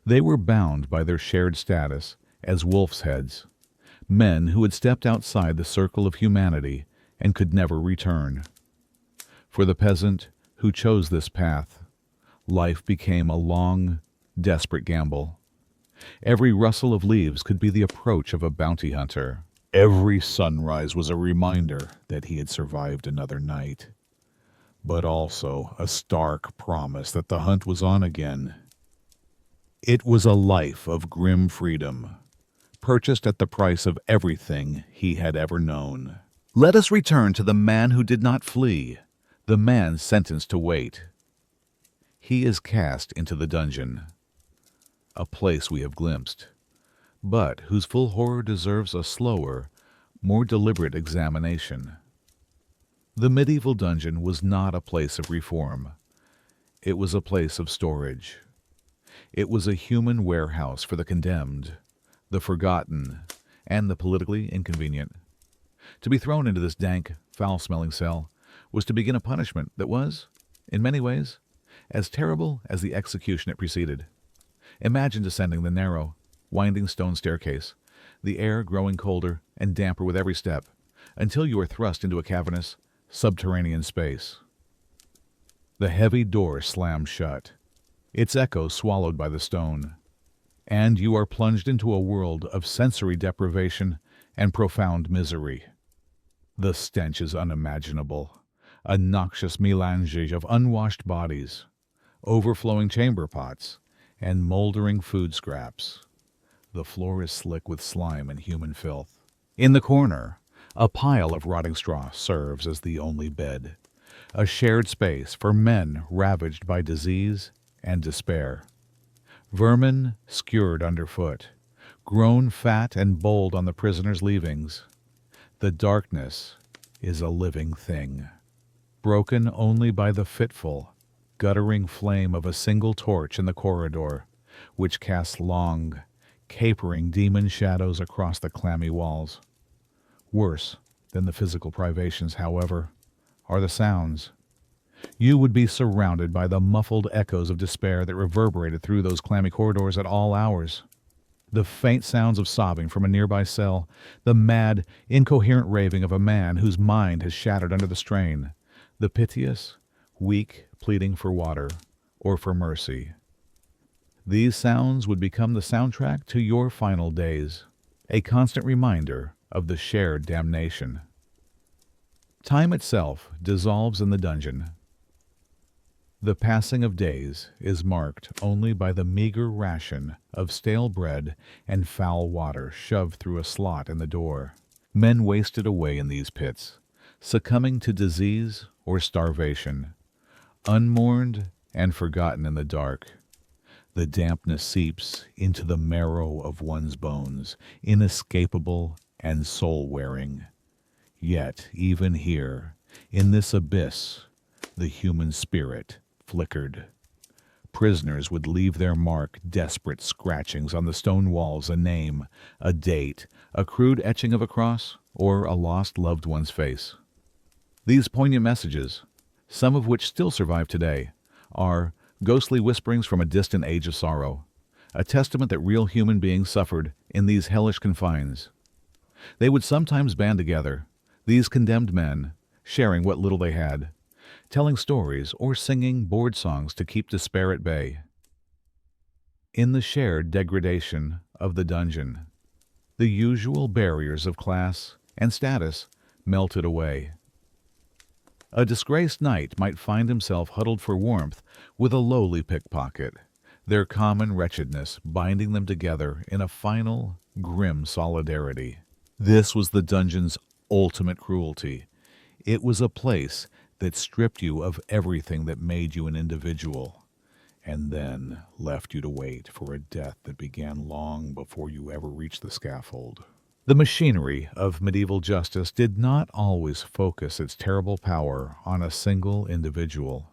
They were bound by their shared status as wolf's heads, men who had stepped outside the circle of humanity and could never return. For the peasant who chose this path, life became a long, desperate gamble. Every rustle of leaves could be the approach of a bounty hunter. Every sunrise was a reminder that he had survived another night, but also a stark promise that the hunt was on again. It was a life of grim freedom, purchased at the price of everything he had ever known. Let us return to the man who did not flee, the man sentenced to wait. He is cast into the dungeon, a place we have glimpsed, but whose full horror deserves a slower, more deliberate examination. The medieval dungeon was not a place of reform. It was a place of storage. It was a human warehouse for the condemned, the forgotten, and the politically inconvenient. To be thrown into this dank, foul-smelling cell was to begin a punishment that was, in many ways, as terrible as the execution it preceded. Imagine descending the narrow, winding stone staircase, the air growing colder and damper with every step, until you are thrust into a cavernous, subterranean space. The heavy door slams shut, its echo swallowed by the stone, and you are plunged into a world of sensory deprivation and profound misery. The stench is unimaginable, a noxious melange of unwashed bodies, overflowing chamber pots, and moldering food scraps. The floor is slick with slime and human filth. In the corner, a pile of rotting straw serves as the only bed, a shared space for men ravaged by disease and despair. Vermin skewered underfoot, grown fat and bold on the prisoner's leavings. The darkness is a living thing, broken only by the fitful, guttering flame of a single torch in the corridor, which casts long, capering demon shadows across the clammy walls. Worse than the physical privations, however, are the sounds. You would be surrounded by the muffled echoes of despair that reverberated through those clammy corridors at all hours. The faint sounds of sobbing from a nearby cell, the mad, incoherent raving of a man whose mind has shattered under the strain, the piteous, weak pleading for water or for mercy. These sounds would become the soundtrack to your final days, a constant reminder of the shared damnation. Time itself dissolves in the dungeon. The passing of days is marked only by the meager ration of stale bread and foul water shoved through a slot in the door. Men wasted away in these pits, succumbing to disease or starvation, unmourned and forgotten in the dark. The dampness seeps into the marrow of one's bones, inescapable and soul-wearing. Yet, even here, in this abyss, the human spirit flickered. Prisoners would leave their mark, desperate scratchings on the stone walls, a name, a date, a crude etching of a cross, or a lost loved one's face. These poignant messages, some of which still survive today, are ghostly whisperings from a distant age of sorrow, a testament that real human beings suffered in these hellish confines. They would sometimes band together, these condemned men, sharing what little they had, telling stories or singing bored songs to keep despair at bay. In the shared degradation of the dungeon, the usual barriers of class and status melted away. A disgraced knight might find himself huddled for warmth with a lowly pickpocket, their common wretchedness binding them together in a final, grim solidarity. This was the dungeon's ultimate cruelty. It was a place that stripped you of everything that made you an individual, and then left you to wait for a death that began long before you ever reached the scaffold. The machinery of medieval justice did not always focus its terrible power on a single individual.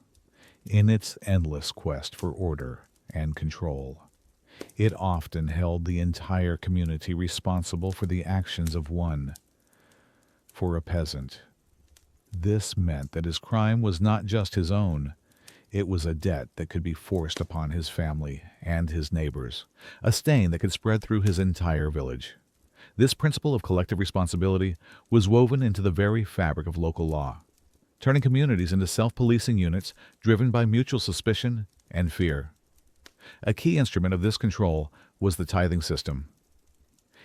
In its endless quest for order and control, it often held the entire community responsible for the actions of one. For a peasant, this meant that his crime was not just his own. It was a debt that could be forced upon his family and his neighbors, a stain that could spread through his entire village. This principle of collective responsibility was woven into the very fabric of local law, turning communities into self-policing units driven by mutual suspicion and fear. A key instrument of this control was the tithing system.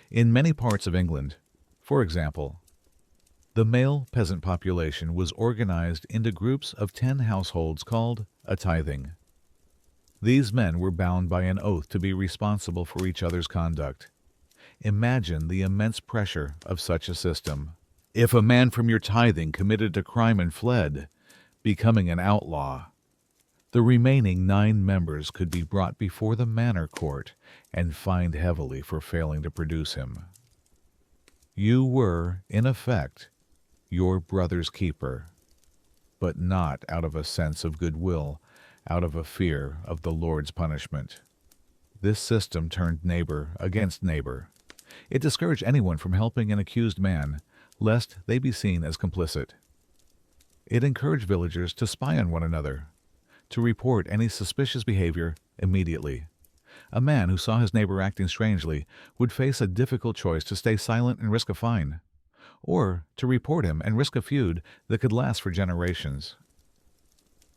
In many parts of England, for example, the male peasant population was organized into groups of 10 households called a tithing. These men were bound by an oath to be responsible for each other's conduct. Imagine the immense pressure of such a system. If a man from your tithing committed a crime and fled, becoming an outlaw, the remaining 9 members could be brought before the manor court and fined heavily for failing to produce him. You were, in effect, your brother's keeper, but not out of a sense of goodwill, out of a fear of the Lord's punishment. This system turned neighbor against neighbor. It discouraged anyone from helping an accused man, lest they be seen as complicit. It encouraged villagers to spy on one another, to report any suspicious behavior immediately. A man who saw his neighbor acting strangely would face a difficult choice to stay silent and risk a fine, or to report him and risk a feud that could last for generations.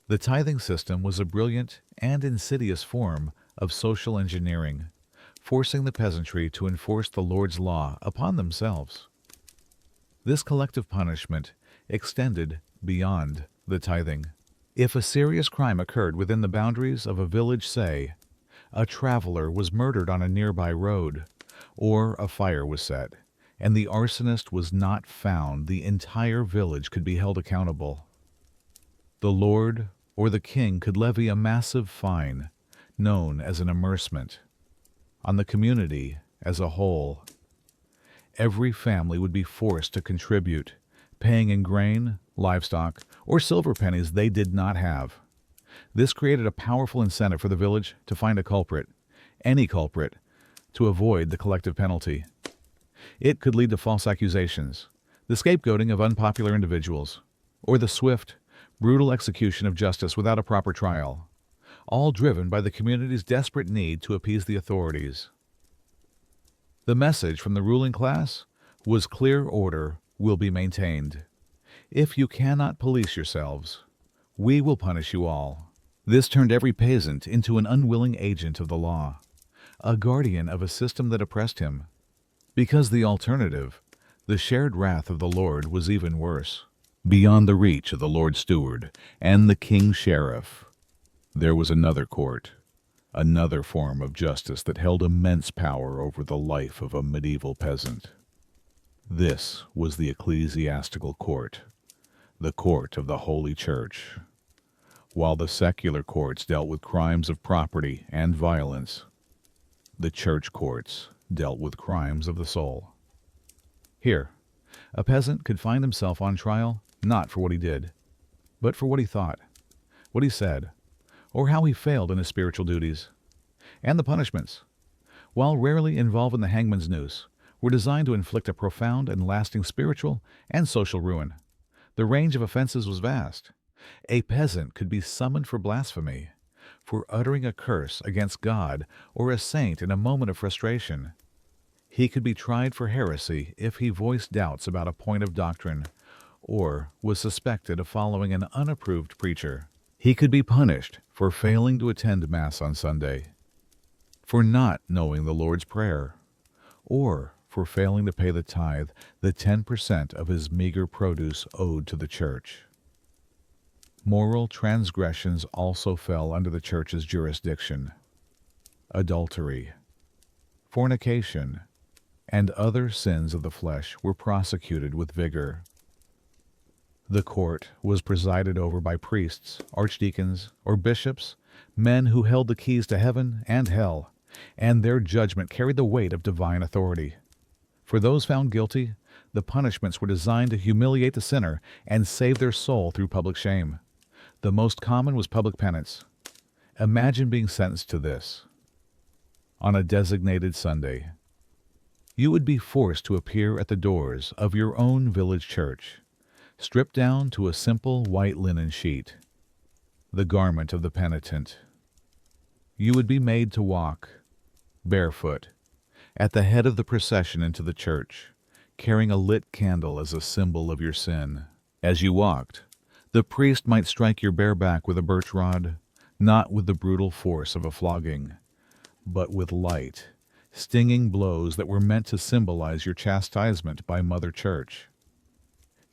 The tithing system was a brilliant and insidious form of social engineering, forcing the peasantry to enforce the Lord's law upon themselves. This collective punishment extended beyond the tithing. If a serious crime occurred within the boundaries of a village, say, a traveler was murdered on a nearby road, or a fire was set, and the arsonist was not found, the entire village could be held accountable. The lord or the king could levy a massive fine, known as an amercement, on the community as a whole. Every family would be forced to contribute, paying in grain, livestock, or silver pennies they did not have. This created a powerful incentive for the village to find a culprit, any culprit, to avoid the collective penalty. It could lead to false accusations, the scapegoating of unpopular individuals, or the swift, brutal execution of justice without a proper trial, all driven by the community's desperate need to appease the authorities. The message from the ruling class was clear: order will be maintained. If you cannot police yourselves, we will punish you all. This turned every peasant into an unwilling agent of the law, a guardian of a system that oppressed him. Because the alternative, the shared wrath of the Lord, was even worse. Beyond the reach of the Lord Steward and the King Sheriff, there was another court, another form of justice that held immense power over the life of a medieval peasant. This was the ecclesiastical court, the court of the Holy Church. While the secular courts dealt with crimes of property and violence, the church courts dealt with crimes of the soul. Here, a peasant could find himself on trial not for what he did, but for what he thought, what he said, or how he failed in his spiritual duties. And the punishments, while rarely involving the hangman's noose, were designed to inflict a profound and lasting spiritual and social ruin. The range of offenses was vast. A peasant could be summoned for blasphemy, for uttering a curse against God or a saint in a moment of frustration. He could be tried for heresy if he voiced doubts about a point of doctrine, or was suspected of following an unapproved preacher. He could be punished for failing to attend Mass on Sunday, for not knowing the Lord's Prayer, or for failing to pay the tithe, the 10% of his meager produce owed to the church. Moral transgressions also fell under the church's jurisdiction. Adultery, fornication, and other sins of the flesh were prosecuted with vigor. The court was presided over by priests, archdeacons, or bishops, men who held the keys to heaven and hell, and their judgment carried the weight of divine authority. For those found guilty, the punishments were designed to humiliate the sinner and save their soul through public shame. The most common was public penance. Imagine being sentenced to this. On a designated Sunday, you would be forced to appear at the doors of your own village church, stripped down to a simple white linen sheet, the garment of the penitent. You would be made to walk, barefoot, at the head of the procession into the church, carrying a lit candle as a symbol of your sin. As you walked, the priest might strike your bare back with a birch rod, not with the brutal force of a flogging, but with light, stinging blows that were meant to symbolize your chastisement by Mother Church.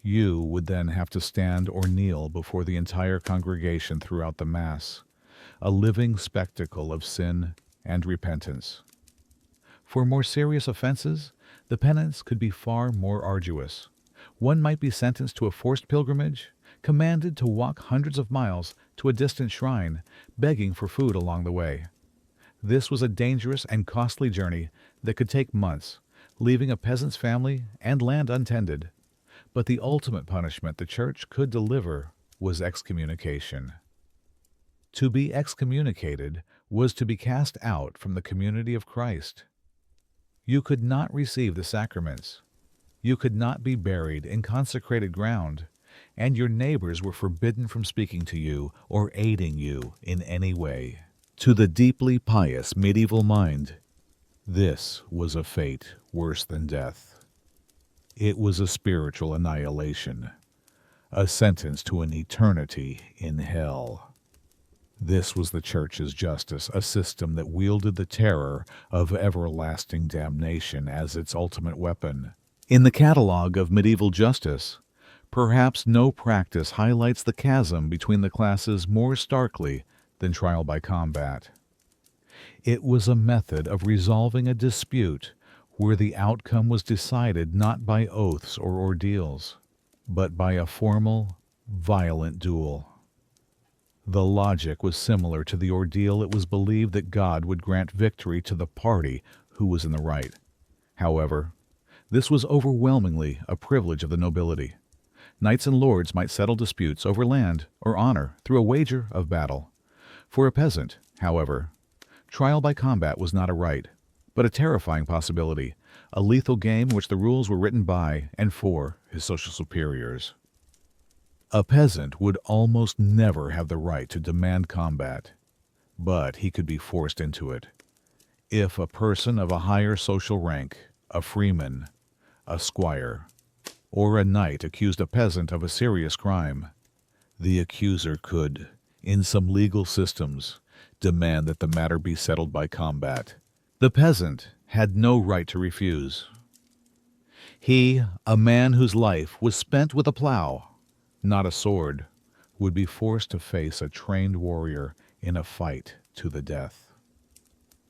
You would then have to stand or kneel before the entire congregation throughout the Mass, a living spectacle of sin and repentance. For more serious offenses, the penance could be far more arduous. One might be sentenced to a forced pilgrimage, commanded to walk hundreds of miles to a distant shrine, begging for food along the way. This was a dangerous and costly journey that could take months, leaving a peasant's family and land untended. But the ultimate punishment the church could deliver was excommunication. To be excommunicated was to be cast out from the community of Christ. You could not receive the sacraments. You could not be buried in consecrated ground, and your neighbors were forbidden from speaking to you or aiding you in any way. To the deeply pious medieval mind, this was a fate worse than death. It was a spiritual annihilation, a sentence to an eternity in hell. This was the Church's justice, a system that wielded the terror of everlasting damnation as its ultimate weapon. In the catalogue of medieval justice, perhaps no practice highlights the chasm between the classes more starkly than trial by combat. It was a method of resolving a dispute where the outcome was decided not by oaths or ordeals, but by a formal, violent duel. The logic was similar to the ordeal. It was believed that God would grant victory to the party who was in the right. However, this was overwhelmingly a privilege of the nobility. Knights and lords might settle disputes over land or honor through a wager of battle. For a peasant, however, trial by combat was not a right, but a terrifying possibility, a lethal game in which the rules were written by and for his social superiors. A peasant would almost never have the right to demand combat, but he could be forced into it. If a person of a higher social rank, a freeman, a squire, or a knight accused a peasant of a serious crime, the accuser could, in some legal systems, demand that the matter be settled by combat. The peasant had no right to refuse. He, a man whose life was spent with a plow, not a sword, would be forced to face a trained warrior in a fight to the death.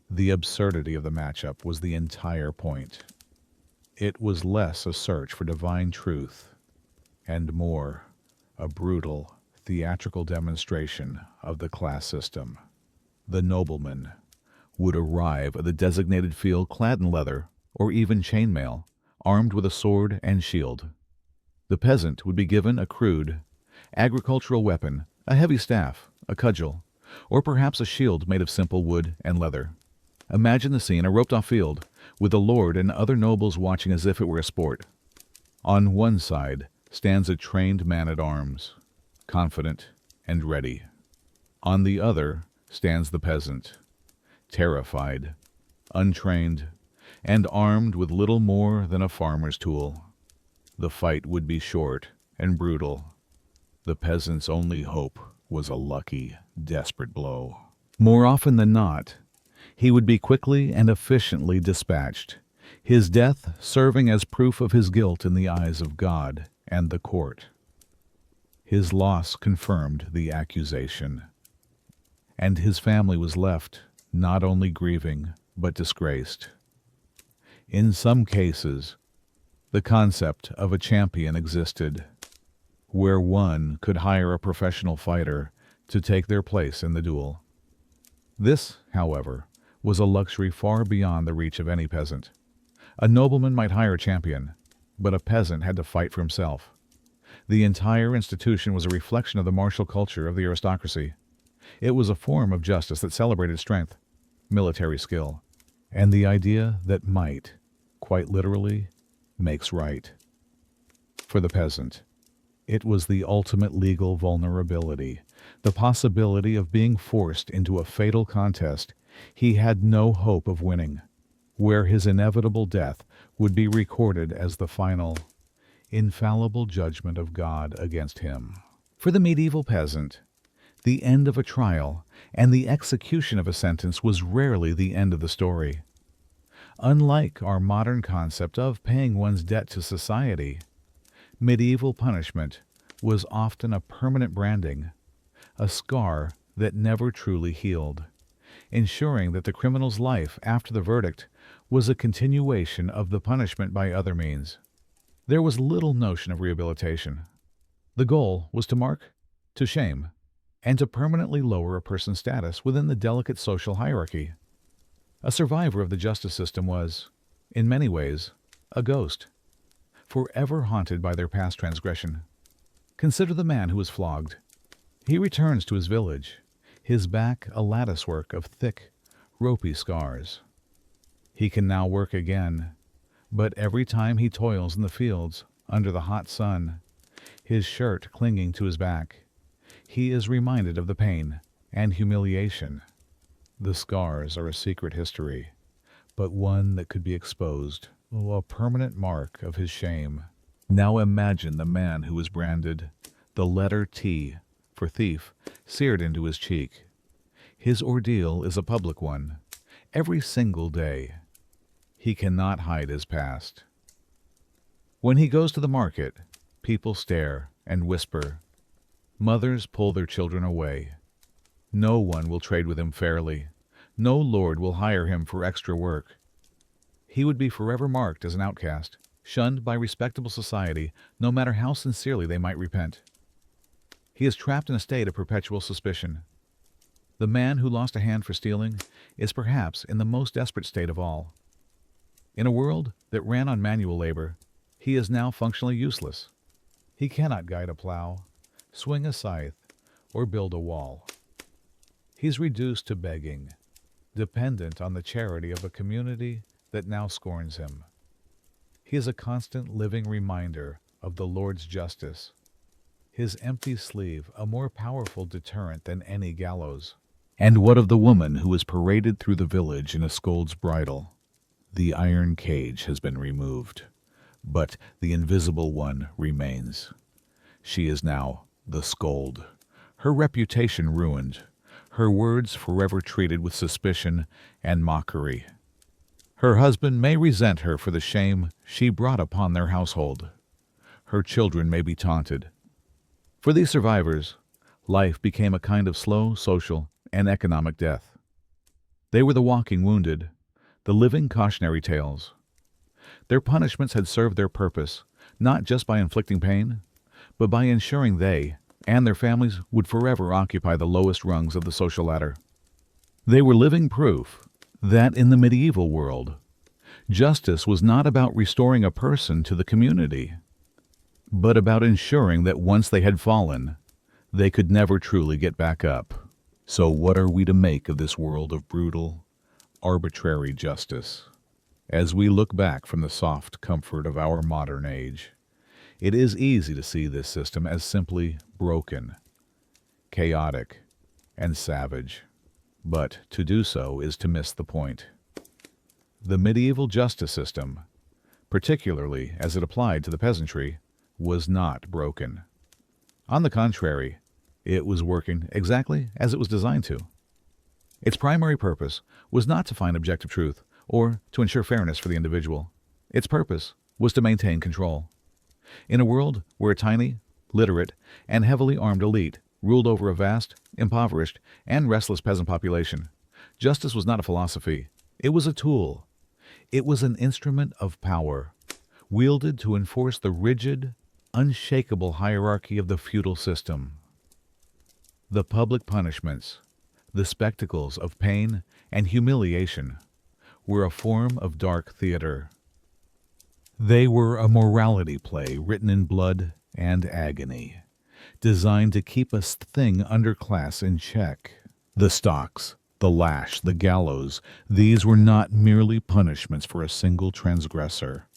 The absurdity of the matchup was the entire point. It was less a search for divine truth and more a brutal, theatrical demonstration of the class system. The nobleman would arrive at the designated field clad in leather or even chainmail, armed with a sword and shield. The peasant would be given a crude, agricultural weapon, a heavy staff, a cudgel, or perhaps a shield made of simple wood and leather. Imagine the scene, a roped-off field, with the lord and other nobles watching as if it were a sport. On one side stands a trained man-at-arms, confident and ready. On the other stands the peasant, terrified, untrained, and armed with little more than a farmer's tool. The fight would be short and brutal. The peasant's only hope was a lucky, desperate blow. More often than not, he would be quickly and efficiently dispatched, his death serving as proof of his guilt in the eyes of God and the court. His loss confirmed the accusation, and his family was left not only grieving but disgraced. In some cases, the concept of a champion existed, where one could hire a professional fighter to take their place in the duel. This, however, was a luxury far beyond the reach of any peasant. A nobleman might hire a champion, but a peasant had to fight for himself. The entire institution was a reflection of the martial culture of the aristocracy. It was a form of justice that celebrated strength, military skill, and the idea that might, quite literally, makes right. For the peasant, it was the ultimate legal vulnerability, the possibility of being forced into a fatal contest he had no hope of winning, where his inevitable death would be recorded as the final, infallible judgment of God against him. For the medieval peasant, the end of a trial and the execution of a sentence was rarely the end of the story. Unlike our modern concept of paying one's debt to society, medieval punishment was often a permanent branding, a scar that never truly healed, ensuring that the criminal's life after the verdict was a continuation of the punishment by other means. There was little notion of rehabilitation. The goal was to mark, to shame, and to permanently lower a person's status within the delicate social hierarchy. A survivor of the justice system was, in many ways, a ghost, forever haunted by their past transgression. Consider the man who was flogged. He returns to his village, his back a latticework of thick, ropey scars. He can now work again, but every time he toils in the fields under the hot sun, his shirt clinging to his back, he is reminded of the pain and humiliation. The scars are a secret history, but one that could be exposed, a permanent mark of his shame. Now imagine the man who was branded, the letter T for thief, seared into his cheek. His ordeal is a public one, every single day. He cannot hide his past. When he goes to the market, people stare and whisper. Mothers pull their children away. No one will trade with him fairly. No lord will hire him for extra work. He would be forever marked as an outcast, shunned by respectable society, no matter how sincerely they might repent. He is trapped in a state of perpetual suspicion. The man who lost a hand for stealing is perhaps in the most desperate state of all. In a world that ran on manual labor, he is now functionally useless. He cannot guide a plow, swing a scythe, or build a wall. He's reduced to begging, dependent on the charity of a community that now scorns him. He is a constant living reminder of the Lord's justice, his empty sleeve a more powerful deterrent than any gallows. And what of the woman who is paraded through the village in a scold's bridle? The iron cage has been removed, but the invisible one remains. She is now the scold, her reputation ruined, her words forever treated with suspicion and mockery. Her husband may resent her for the shame she brought upon their household. Her children may be taunted. For these survivors, life became a kind of slow social and economic death. They were the walking wounded, the living cautionary tales. Their punishments had served their purpose, not just by inflicting pain, but by ensuring they, and their families would forever occupy the lowest rungs of the social ladder. They were living proof that in the medieval world, justice was not about restoring a person to the community, but about ensuring that once they had fallen, they could never truly get back up. So what are we to make of this world of brutal, arbitrary justice? As we look back from the soft comfort of our modern age, it is easy to see this system as simply broken, chaotic, and savage. But to do so is to miss the point. The medieval justice system, particularly as it applied to the peasantry, was not broken. On the contrary, it was working exactly as it was designed to. Its primary purpose was not to find objective truth or to ensure fairness for the individual. Its purpose was to maintain control. In a world where a tiny, literate, and heavily armed elite ruled over a vast, impoverished, and restless peasant population, justice was not a philosophy. It was a tool. It was an instrument of power, wielded to enforce the rigid, unshakable hierarchy of the feudal system. The public punishments, the spectacles of pain and humiliation, were a form of dark theater. They were a morality play written in blood and agony, designed to keep a thing underclass in check. The stocks, the lash, the gallows, these were not merely punishments for a single transgressor.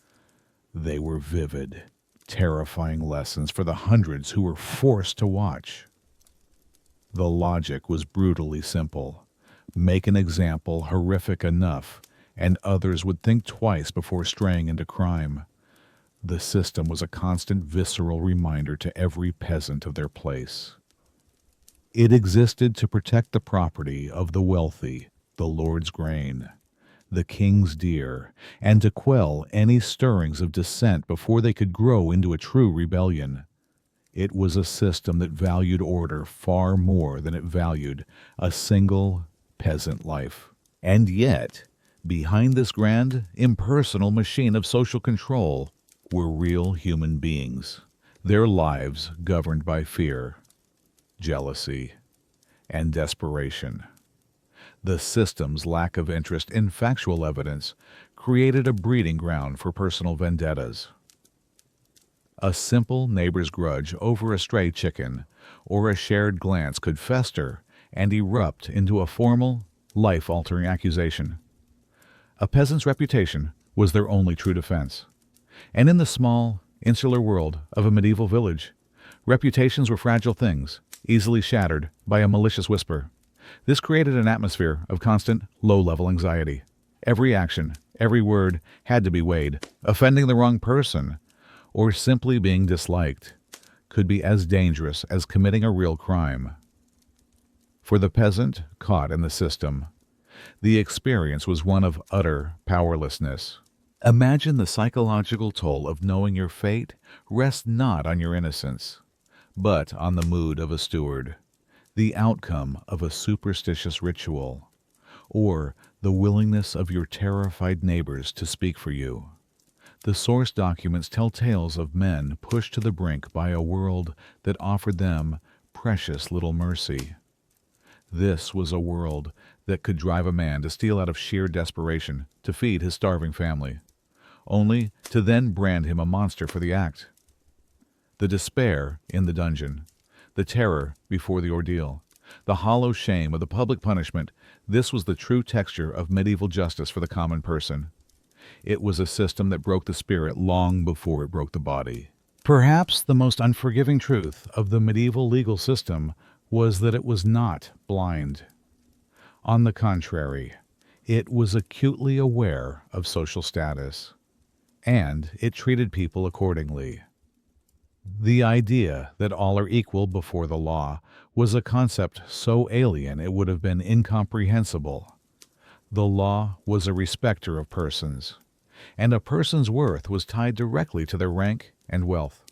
They were vivid, terrifying lessons for the hundreds who were forced to watch. The logic was brutally simple. Make an example horrific enough, and others would think twice before straying into crime. The system was a constant visceral reminder to every peasant of their place. It existed to protect the property of the wealthy, the Lord's grain, the king's deer, and to quell any stirrings of dissent before they could grow into a true rebellion. It was a system that valued order far more than it valued a single peasant life. And yet, behind this grand, impersonal machine of social control were real human beings, their lives governed by fear, jealousy, and desperation. The system's lack of interest in factual evidence created a breeding ground for personal vendettas. A simple neighbor's grudge over a stray chicken or a shared glance could fester and erupt into a formal, life-altering accusation. A peasant's reputation was their only true defense. And in the small, insular world of a medieval village, reputations were fragile things, easily shattered by a malicious whisper. This created an atmosphere of constant, low-level anxiety. Every action, every word had to be weighed. Offending the wrong person, or simply being disliked, could be as dangerous as committing a real crime. For the peasant caught in the system, the experience was one of utter powerlessness. Imagine the psychological toll of knowing your fate rests not on your innocence, but on the mood of a steward, the outcome of a superstitious ritual, or the willingness of your terrified neighbors to speak for you. The source documents tell tales of men pushed to the brink by a world that offered them precious little mercy. This was a world that could drive a man to steal out of sheer desperation to feed his starving family, only to then brand him a monster for the act. The despair in the dungeon, the terror before the ordeal, the hollow shame of the public punishment, this was the true texture of medieval justice for the common person. It was a system that broke the spirit long before it broke the body. Perhaps the most unforgiving truth of the medieval legal system was that it was not blind. On the contrary, it was acutely aware of social status, and it treated people accordingly. The idea that all are equal before the law was a concept so alien it would have been incomprehensible. The law was a respecter of persons, and a person's worth was tied directly to their rank and wealth.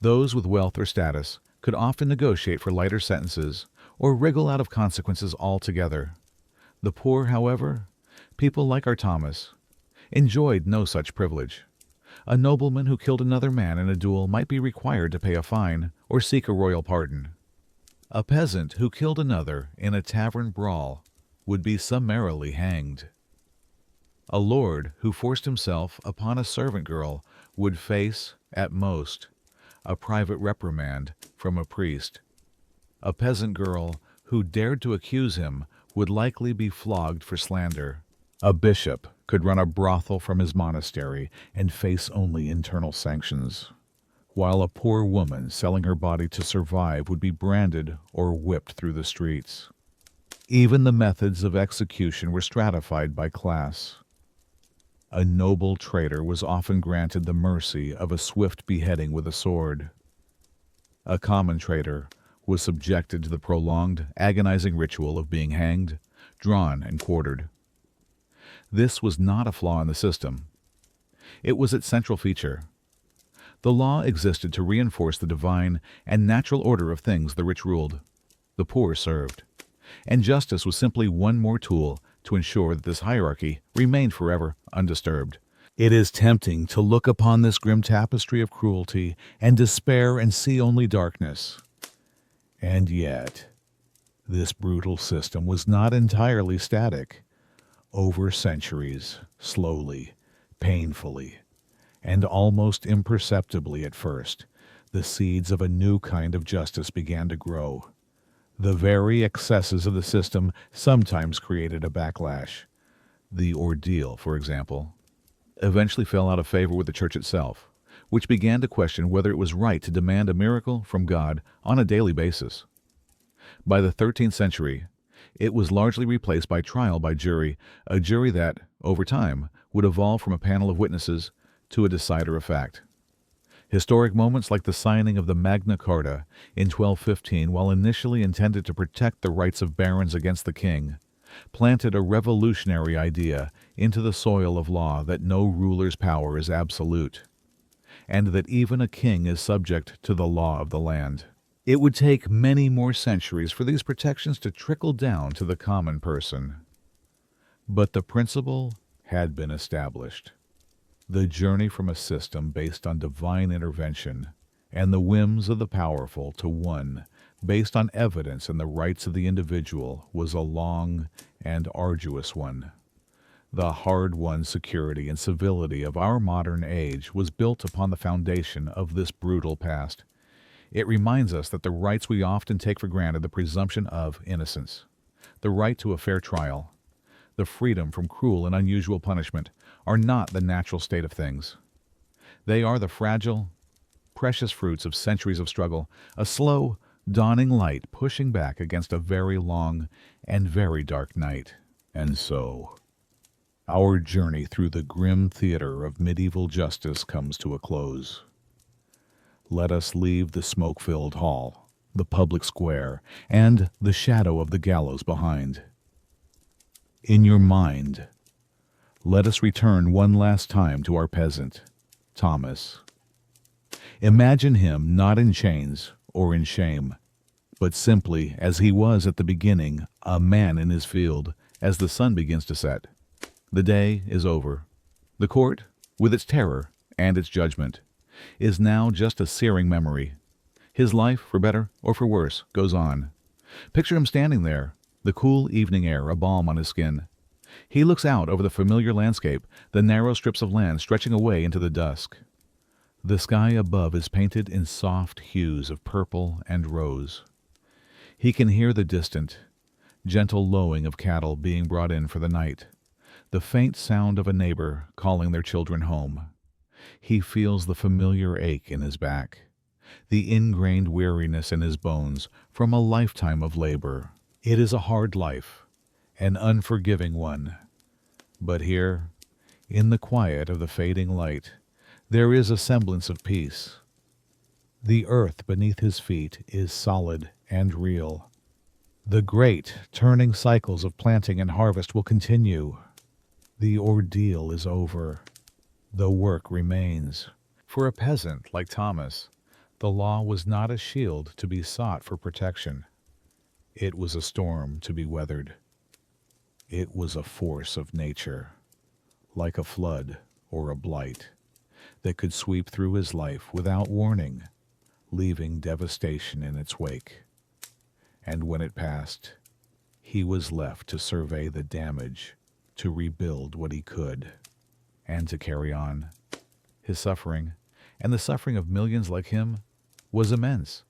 Those with wealth or status could often negotiate for lighter sentences or wriggle out of consequences altogether. The poor, however, people like our Thomas, enjoyed no such privilege. A nobleman who killed another man in a duel might be required to pay a fine or seek a royal pardon. A peasant who killed another in a tavern brawl would be summarily hanged. A lord who forced himself upon a servant girl would face, at most, a private reprimand from a priest. A peasant girl who dared to accuse him would likely be flogged for slander. A bishop could run a brothel from his monastery and face only internal sanctions, while a poor woman selling her body to survive would be branded or whipped through the streets. Even the methods of execution were stratified by class. A noble traitor was often granted the mercy of a swift beheading with a sword. A common traitor was subjected to the prolonged, agonizing ritual of being hanged, drawn, and quartered. This was not a flaw in the system. It was its central feature. The law existed to reinforce the divine and natural order of things the rich ruled, the poor served, and justice was simply one more tool to ensure that this hierarchy remained forever undisturbed. It is tempting to look upon this grim tapestry of cruelty and despair and see only darkness. And yet, this brutal system was not entirely static. Over centuries, slowly, painfully, and almost imperceptibly at first, the seeds of a new kind of justice began to grow. The very excesses of the system sometimes created a backlash. The ordeal, for example, eventually fell out of favor with the church itself, which began to question whether it was right to demand a miracle from God on a daily basis. By the 13th century, it was largely replaced by trial by jury, a jury that, over time, would evolve from a panel of witnesses to a decider of fact. Historic moments like the signing of the Magna Carta in 1215, while initially intended to protect the rights of barons against the king, planted a revolutionary idea into the soil of law that no ruler's power is absolute, and that even a king is subject to the law of the land. It would take many more centuries for these protections to trickle down to the common person. But the principle had been established. The journey from a system based on divine intervention and the whims of the powerful to one based on evidence and the rights of the individual was a long and arduous one. The hard-won security and civility of our modern age was built upon the foundation of this brutal past. It reminds us that the rights we often take for granted, the presumption of innocence, the right to a fair trial, the freedom from cruel and unusual punishment, are not the natural state of things. They are the fragile, precious fruits of centuries of struggle, a slow, dawning light pushing back against a very long and very dark night. And so, our journey through the grim theater of medieval justice comes to a close. Let us leave the smoke-filled hall, the public square, and the shadow of the gallows behind. In your mind, let us return one last time to our peasant, Thomas. Imagine him not in chains or in shame, but simply as he was at the beginning, a man in his field, as the sun begins to set. The day is over. The court, with its terror and its judgment, is now just a searing memory. His life, for better or for worse, goes on. Picture him standing there, the cool evening air a balm on his skin. He looks out over the familiar landscape, the narrow strips of land stretching away into the dusk. The sky above is painted in soft hues of purple and rose. He can hear the distant, gentle lowing of cattle being brought in for the night, the faint sound of a neighbor calling their children home. He feels the familiar ache in his back, the ingrained weariness in his bones from a lifetime of labor. It is a hard life, an unforgiving one. But here, in the quiet of the fading light, there is a semblance of peace. The earth beneath his feet is solid and real. The great, turning cycles of planting and harvest will continue. The ordeal is over. The work remains. For a peasant like Thomas, the law was not a shield to be sought for protection. It was a storm to be weathered. It was a force of nature, like a flood or a blight, that could sweep through his life without warning, leaving devastation in its wake. And when it passed, he was left to survey the damage, to rebuild what he could, and to carry on. His suffering, and the suffering of millions like him, was immense.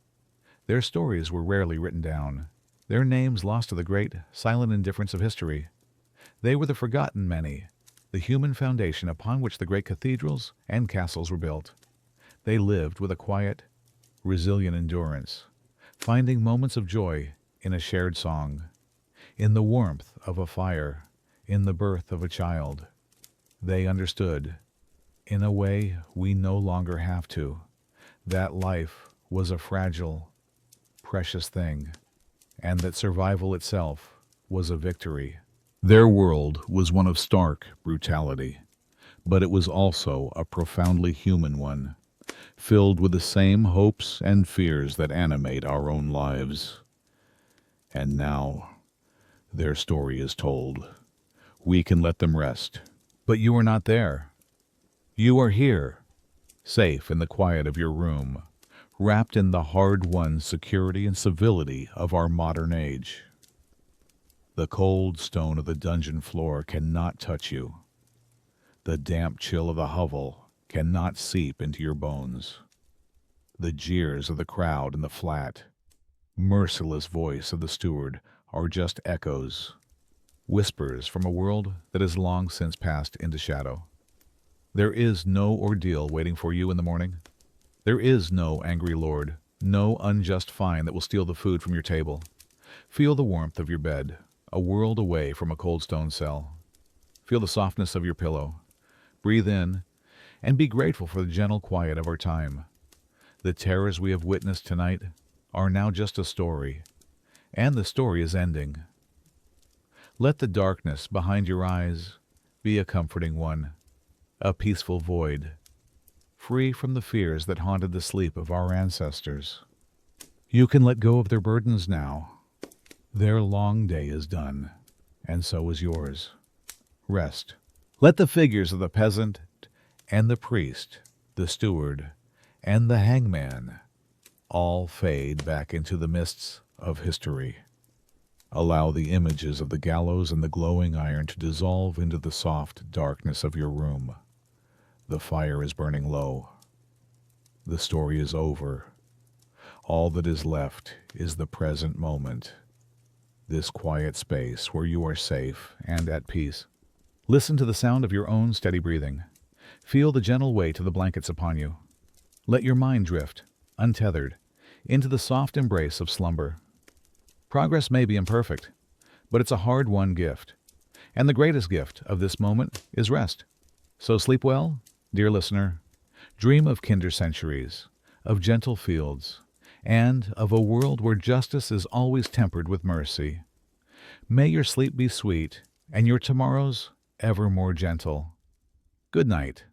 Their stories were rarely written down, their names lost to the great, silent indifference of history. They were the forgotten many, the human foundation upon which the great cathedrals and castles were built. They lived with a quiet, resilient endurance, finding moments of joy in a shared song, in the warmth of a fire, in the birth of a child. They understood, in a way we no longer have to, that life was a fragile, precious thing, and that survival itself was a victory. Their world was one of stark brutality, but it was also a profoundly human one, filled with the same hopes and fears that animate our own lives. And now, their story is told. We can let them rest. But you are not there. You are here, safe in the quiet of your room, wrapped in the hard-won security and civility of our modern age. The cold stone of the dungeon floor cannot touch you. The damp chill of the hovel cannot seep into your bones. The jeers of the crowd in the flat, merciless voice of the steward are just echoes, whispers from a world that has long since passed into shadow. There is no ordeal waiting for you in the morning. There is no angry lord, no unjust fine that will steal the food from your table. Feel the warmth of your bed, a world away from a cold stone cell. Feel the softness of your pillow. Breathe in, and be grateful for the gentle quiet of our time. The terrors we have witnessed tonight are now just a story, and the story is ending. Let the darkness behind your eyes be a comforting one, a peaceful void, free from the fears that haunted the sleep of our ancestors. You can let go of their burdens now. Their long day is done, and so is yours. Rest. Let the figures of the peasant and the priest, the steward, and the hangman all fade back into the mists of history. Allow the images of the gallows and the glowing iron to dissolve into the soft darkness of your room. The fire is burning low. The story is over. All that is left is the present moment, this quiet space where you are safe and at peace. Listen to the sound of your own steady breathing. Feel the gentle weight of the blankets upon you. Let your mind drift, untethered, into the soft embrace of slumber. Progress may be imperfect, but it's a hard-won gift. And the greatest gift of this moment is rest. So sleep well, dear listener. Dream of kinder centuries, of gentle fields, and of a world where justice is always tempered with mercy. May your sleep be sweet, and your tomorrows ever more gentle. Good night.